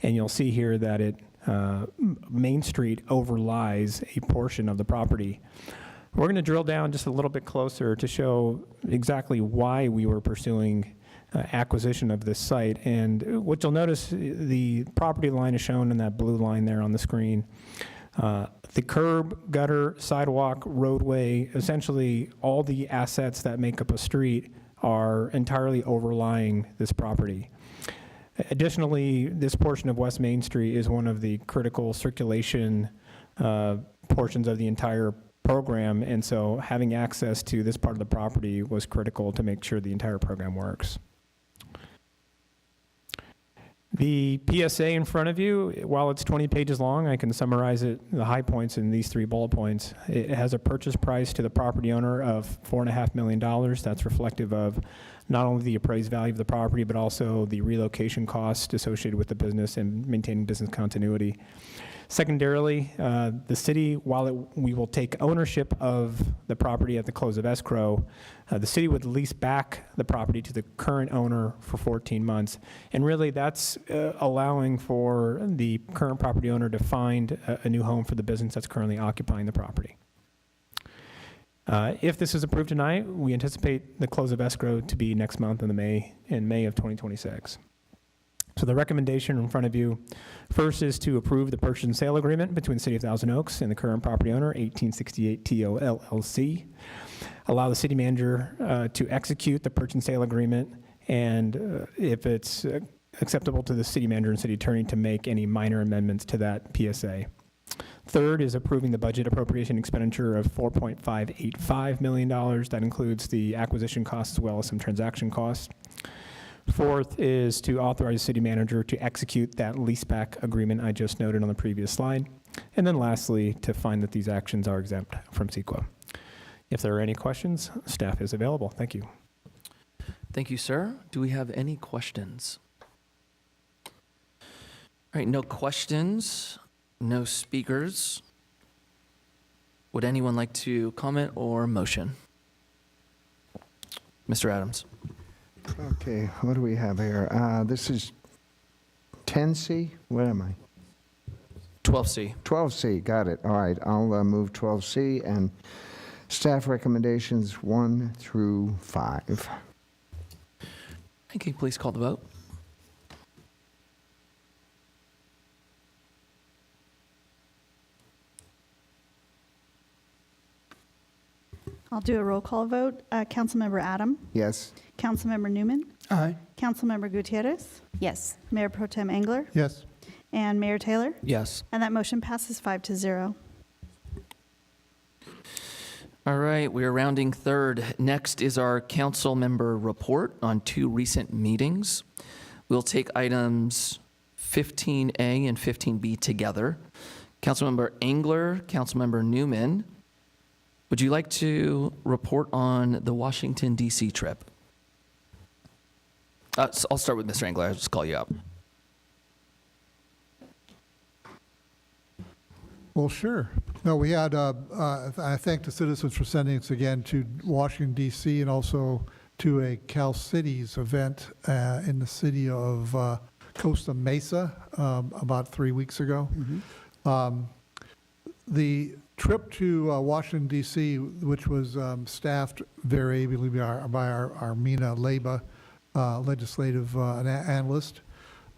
and you'll see here that Main Street overlies a portion of the property. We're going to drill down just a little bit closer to show exactly why we were pursuing acquisition of this site. And what you'll notice, the property line is shown in that blue line there on the screen. The curb, gutter, sidewalk, roadway, essentially all the assets that make up a street are entirely overlying this property. Additionally, this portion of West Main Street is one of the critical circulation portions of the entire program, and so having access to this part of the property was critical to make sure the entire program works. The PSA in front of you, while it's 20 pages long, I can summarize it, the high points in these 3 bullet points. It has a purchase price to the property owner of $4.5 million. That's reflective of not only the appraised value of the property, but also the relocation cost associated with the business and maintaining business continuity. Secondarily, the city, while we will take ownership of the property at the close of escrow, the city would lease back the property to the current owner for 14 months. And really that's allowing for the current property owner to find a new home for the business that's currently occupying the property. If this is approved tonight, we anticipate the close of escrow to be next month in May of 2026. So the recommendation in front of you first is to approve the purchase and sale agreement between the City of Thousand Oaks and the current property owner, 1868 TO LLC. Allow the city manager to execute the purchase and sale agreement, and if it's acceptable to the city manager and city attorney, to make any minor amendments to that PSA. Third is approving the budget appropriation expenditure of $4.585 million. That includes the acquisition costs as well as some transaction costs. Fourth is to authorize the city manager to execute that leaseback agreement I just noted on the previous slide. And then lastly, to find that these actions are exempt from CEQA. If there are any questions, staff is available. Thank you. Thank you, sir. Do we have any questions? All right, no questions, no speakers. Would anyone like to comment or motion? Mr. Adams. Okay, what do we have here? This is 10C? What am I? 12C. 12C, got it. All right, I'll move 12C and staff recommendations 1 through 5. Can you please call the vote? I'll do a roll call vote. Councilmember Adam? Yes. Councilmember Newman? Aye. Councilmember Gutierrez? Yes. Mayor Pro Tem Engler? Yes. And Mayor Taylor? Yes. And that motion passes 5-0. All right, we are rounding third. Next is our council member report on 2 recent meetings. We'll take items 15A and 15B together. Councilmember Engler, Councilmember Newman, would you like to report on the Washington, D.C. trip? So I'll start with Mr. Engler. I'll just call you up. Well, sure. No, we had, I thank the citizens for sending us again to Washington DC and also to a Cal Cities event in the city of Costa Mesa about 3 weeks ago. The trip to Washington DC, which was staffed very ably by our Mina Leba, legislative analyst,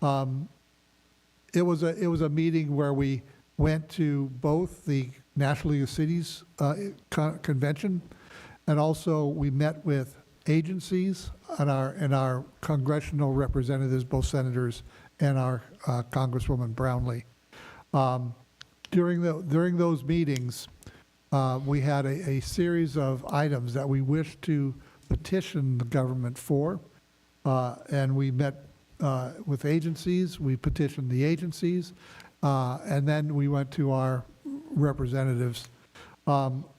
it was a meeting where we went to both the National League of Cities convention, and also we met with agencies and our congressional representatives, both senators and our Congresswoman Brownlee. During those meetings, we had a series of items that we wished to petition the government for, and we met with agencies. We petitioned the agencies, and then we went to our representatives.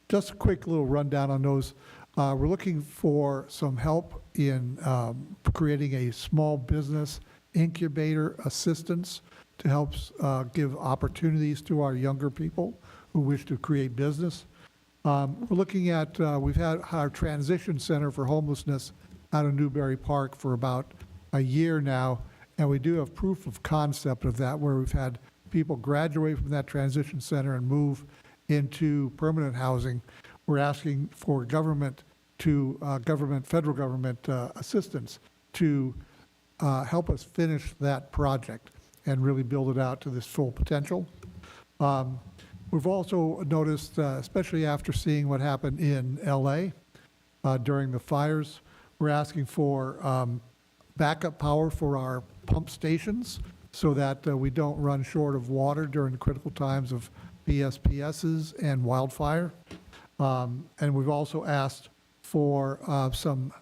Just a quick little rundown on those. We're looking for some help in creating a small business incubator assistance to help give opportunities to our younger people who wish to create business. We're looking at, we've had our transition center for homelessness out of Newberry Park for about a year now, and we do have proof of concept of that, where we've had people graduate from that transition center and move into permanent housing. We're asking for government to, federal government assistance to help us finish that project and really build it out to this full potential. We've also noticed, especially after seeing what happened in LA during the fires, we're asking for backup power for our pump stations so that we don't run short of water during the critical times of PSPSs and wildfire. And we've also asked for some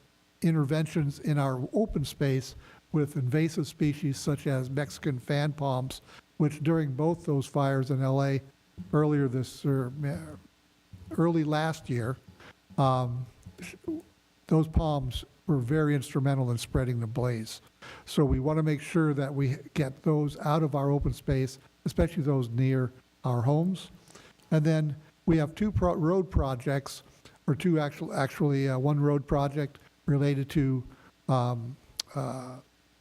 interventions in our open space with invasive species such as Mexican fan palms, which during both those fires in LA early last year, those palms were very instrumental in spreading the blaze. So we want to make sure that we get those out of our open space, especially those near our homes. And then we have two road projects, or two actually one road project related to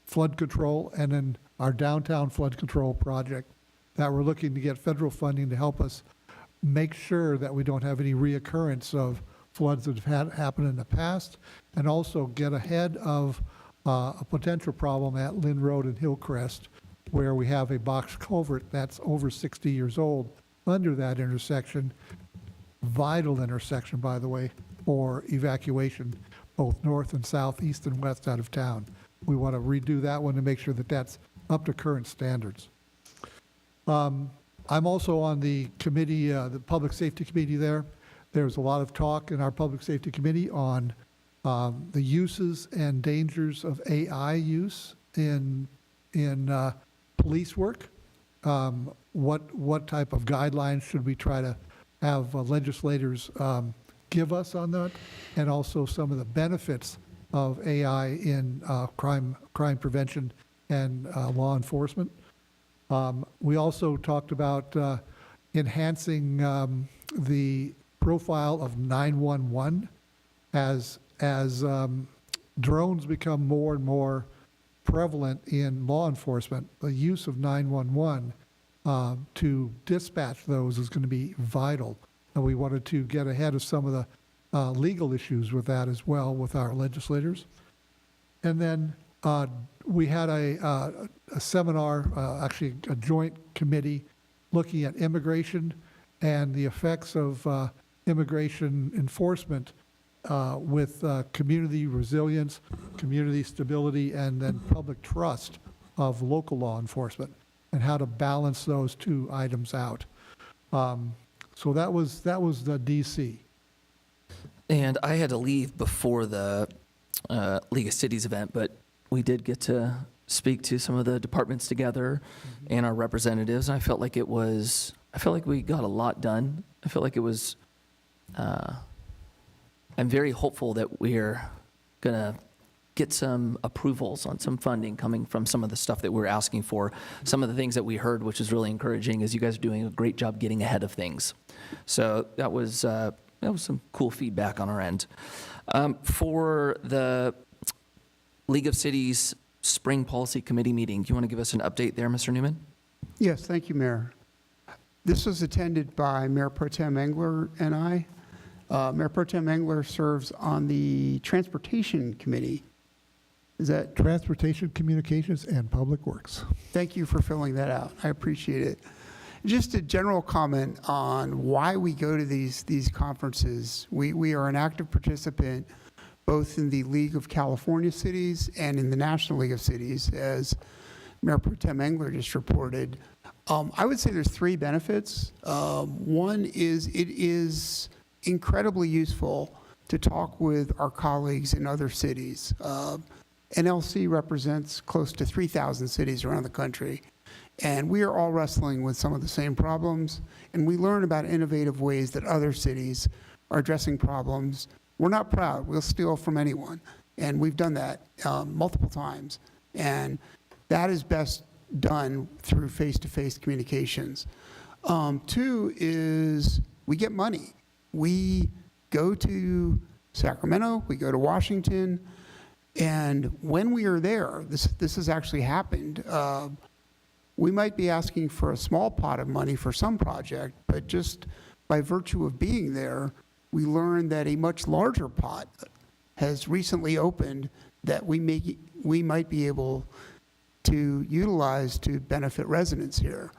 flood control, and then our downtown flood control project that we're looking to get federal funding to help us make sure that we don't have any reoccurrence of floods that have happened in the past, and also get ahead of a potential problem at Lynn Road and Hillcrest, where we have a box culvert that's over 60 years old under that intersection. Vital intersection, by the way, for evacuation, both north and south, east and west out of town. We want to redo that one to make sure that that's up to current standards. I'm also on the committee, the Public Safety Committee there. There's a lot of talk in our Public Safety Committee on the uses and dangers of AI use in police work. What type of guidelines should we try to have legislators give us on that, and also some of the benefits of AI in crime prevention and law enforcement. We also talked about enhancing the profile of 911 as drones become more and more prevalent in law enforcement. The use of 911 to dispatch those is going to be vital, and we wanted to get ahead of some of the legal issues with that as well with our legislators. And then we had a seminar, actually a joint committee, looking at immigration and the effects of immigration enforcement with community resilience, community stability, and then public trust of local law enforcement, and how to balance those two items out. So that was the DC. And I had to leave before the League of Cities event, but we did get to speak to some of the departments together and our representatives. And I felt like we got a lot done. I felt like it was, I'm very hopeful that we're gonna get some approvals on some funding coming from some of the stuff that we're asking for. Some of the things that we heard, which is really encouraging, is you guys are doing a great job getting ahead of things. So that was some cool feedback on our end. For the League of Cities Spring Policy Committee meeting, do you want to give us an update there, Mr. Newman? Yes, thank you, Mayor. This was attended by Mayor Pro Tem Engler and I. Mayor Pro Tem Engler serves on the Transportation Committee. Is that? Transportation, Communications, and Public Works. Thank you for filling that out. I appreciate it. Just a general comment on why we go to these conferences. We are an active participant both in the League of California Cities and in the National League of Cities, as Mayor Pro Tem Engler just reported. I would say there's three benefits. One is it is incredibly useful to talk with our colleagues in other cities. NLC represents close to 3,000 cities around the country, and we are all wrestling with some of the same problems, and we learn about innovative ways that other cities are addressing problems. We're not proud. We'll steal from anyone, and we've done that multiple times, and that is best done through face-to-face communications. Two is we get money. We go to Sacramento, we go to Washington, and when we are there, this has actually happened, we might be asking for a small pot of money for some project, but just by virtue of being there, we learn that a much larger pot has recently opened that we might be able to utilize to benefit residents here.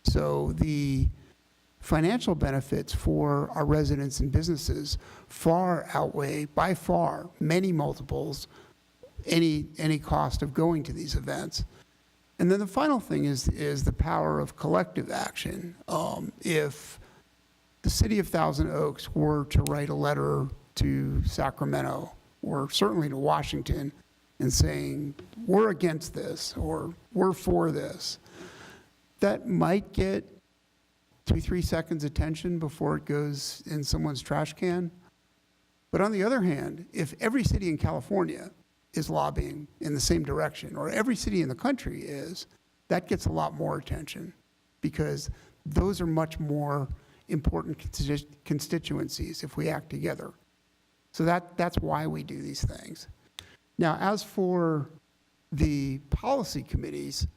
So the financial benefits for our residents and businesses far outweigh, by far, many multiples, any cost of going to these events. And then the final thing is the power of collective action. If the city of Thousand Oaks were to write a letter to Sacramento, or certainly to Washington, and saying, we're against this, or we're for this, that might get 2-3 seconds attention before it goes in someone's trash can. But on the other hand, if every city in California is lobbying in the same direction, or every city in the country is, that gets a lot more attention, because those are much more important constituencies if we act together. So that's why we do these things. Now, as for the policy committees,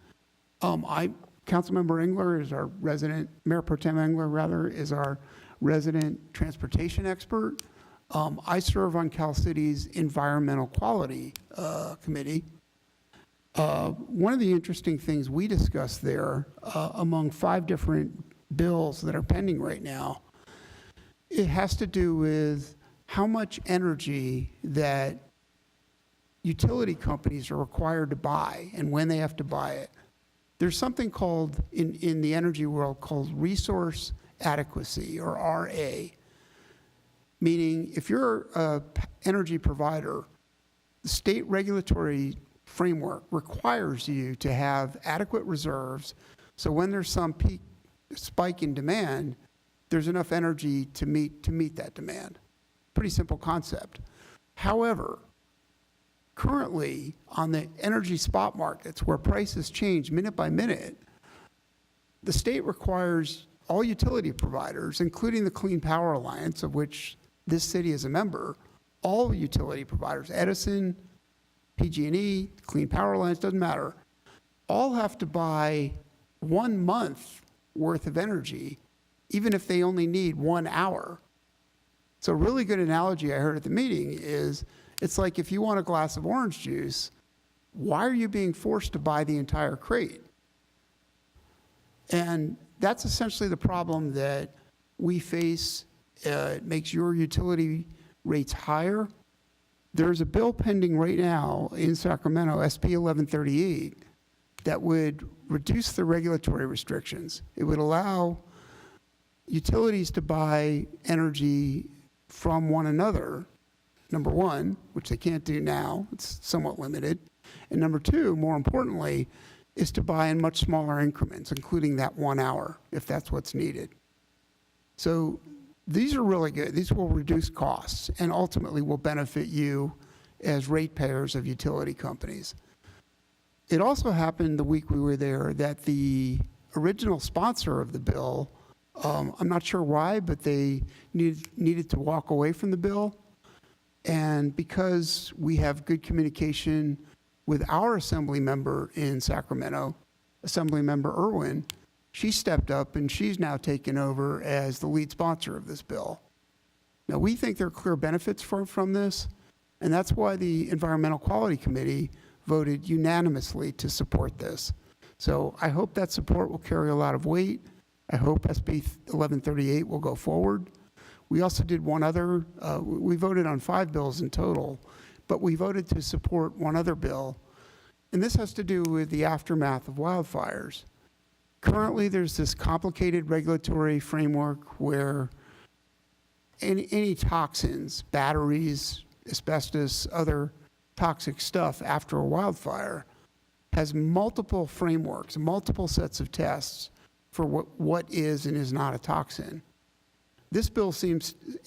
Councilmember Engler is our resident, Mayor Pro Tem Engler, rather, is our resident transportation expert. I serve on Cal City's Environmental Quality Committee. One of the interesting things we discussed there, among 5 different bills that are pending right now, it has to do with how much energy that utility companies are required to buy and when they have to buy it. There's something called, in the energy world, called resource adequacy, or RA, meaning if you're an energy provider, the state regulatory framework requires you to have adequate reserves, so when there's some peak spike in demand, there's enough energy to meet that demand. Pretty simple concept. However, currently on the energy spot markets, where prices change minute by minute, the state requires all utility providers, including the Clean Power Alliance, of which this city is a member, all utility providers, Edison, PG&E, Clean Power Alliance, doesn't matter, all have to buy 1 month worth of energy, even if they only need 1 hour. So a really good analogy I heard at the meeting is, it's like if you want a glass of orange juice, why are you being forced to buy the entire crate? And that's essentially the problem that we face. It makes your utility rates higher. There's a bill pending right now in Sacramento, SB 1138, that would reduce the regulatory restrictions. It would allow utilities to buy energy from one another, number one, which they can't do now, it's somewhat limited. And number two, more importantly, is to buy in much smaller increments, including that 1 hour, if that's what's needed. So these are really good. These will reduce costs and ultimately will benefit you as ratepayers of utility companies. It also happened the week we were there that the original sponsor of the bill, I'm not sure why, but they needed to walk away from the bill. And because we have good communication with our assembly member in Sacramento, Assembly Member Irwin, she stepped up and she's now taken over as the lead sponsor of this bill. Now, we think there are clear benefits from this, and that's why the Environmental Quality Committee voted unanimously to support this. So I hope that support will carry a lot of weight. I hope SB 1138 will go forward. We also did one other, we voted on 5 bills in total, but we voted to support one other bill, and this has to do with the aftermath of wildfires. Currently, there's this complicated regulatory framework where any toxins, batteries, asbestos, other toxic stuff after a wildfire has multiple frameworks, multiple sets of tests for what is and is not a toxin. This bill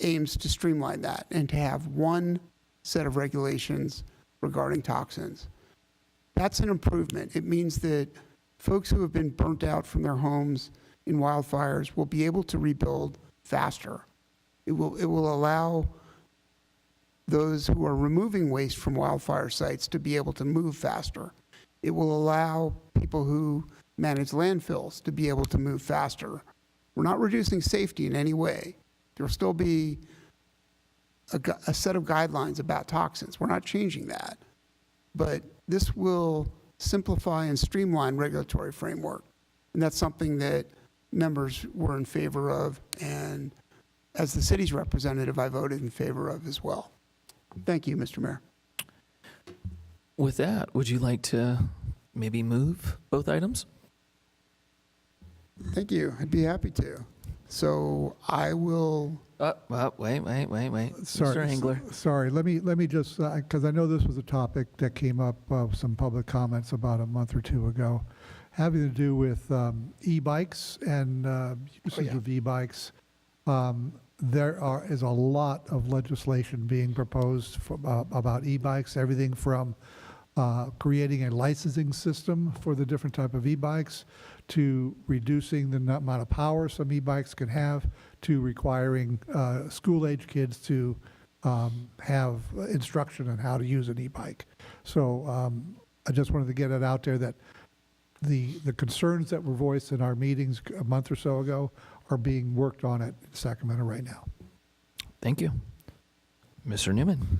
aims to streamline that and to have one set of regulations regarding toxins. That's an improvement. It means that folks who have been burnt out from their homes in wildfires will be able to rebuild faster. It will allow those who are removing waste from wildfire sites to be able to move faster. It will allow people who manage landfills to be able to move faster. We're not reducing safety in any way. There will still be a set of guidelines about toxins. We're not changing that. But this will simplify and streamline regulatory framework. And that's something that members were in favor of, and as the city's representative, I voted in favor of as well. Thank you, Mr. Mayor. With that, would you like to maybe move both items? Thank you. I'd be happy to. So I will. Wait. Sorry, Mr. Engler. Sorry, let me just, because I know this was a topic that came up, some public comments about a month or two ago, having to do with e-bikes and usage of e-bikes. There is a lot of legislation being proposed about e-bikes, everything from creating a licensing system for the different type of e-bikes to reducing the amount of power some e-bikes can have, to requiring school-age kids to have instruction on how to use an e-bike. So I just wanted to get it out there that the concerns that were voiced in our meetings a month or so ago are being worked on at Sacramento right now. Thank you. Mr. Newman.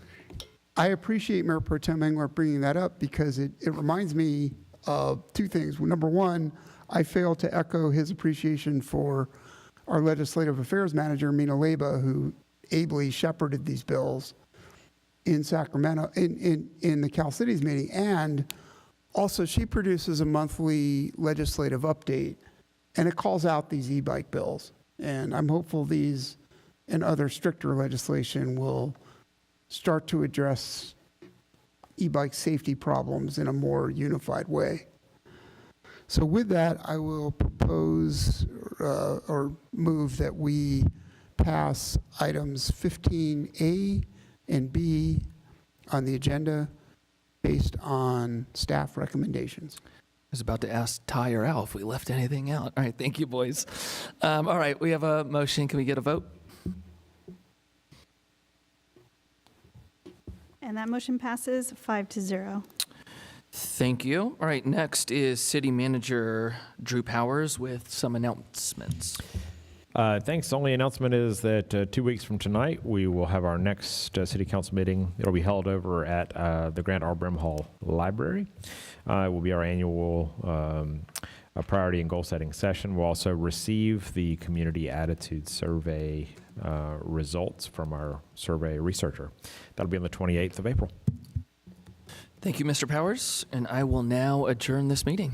I appreciate Mayor Pro Tem Engler bringing that up because it reminds me of two things. Number one, I failed to echo his appreciation for our legislative affairs manager, Mina Leba, who ably shepherded these bills in Sacramento, in the Cal Cities meeting. And also, she produces a monthly legislative update, and it calls out these e-bike bills. And I'm hopeful these and other stricter legislation will start to address e-bike safety problems in a more unified way. So with that, I will propose or move that we pass items 15A and B on the agenda based on staff recommendations. I was about to ask Ty or Al if we left anything out. All right, thank you, boys. All right, we have a motion. Can we get a vote? And that motion passes 5-0. Thank you. All right, next is City Manager Drew Powers with some announcements. Thanks. The only announcement is that 2 weeks from tonight, we will have our next City Council meeting. It'll be held over at the Grant R. Brimhall Library. It will be our annual priority and goal setting session. We'll also receive the Community Attitude Survey results from our survey researcher. That'll be on the 28th of April. Thank you, Mr. Powers, and I will now adjourn this meeting.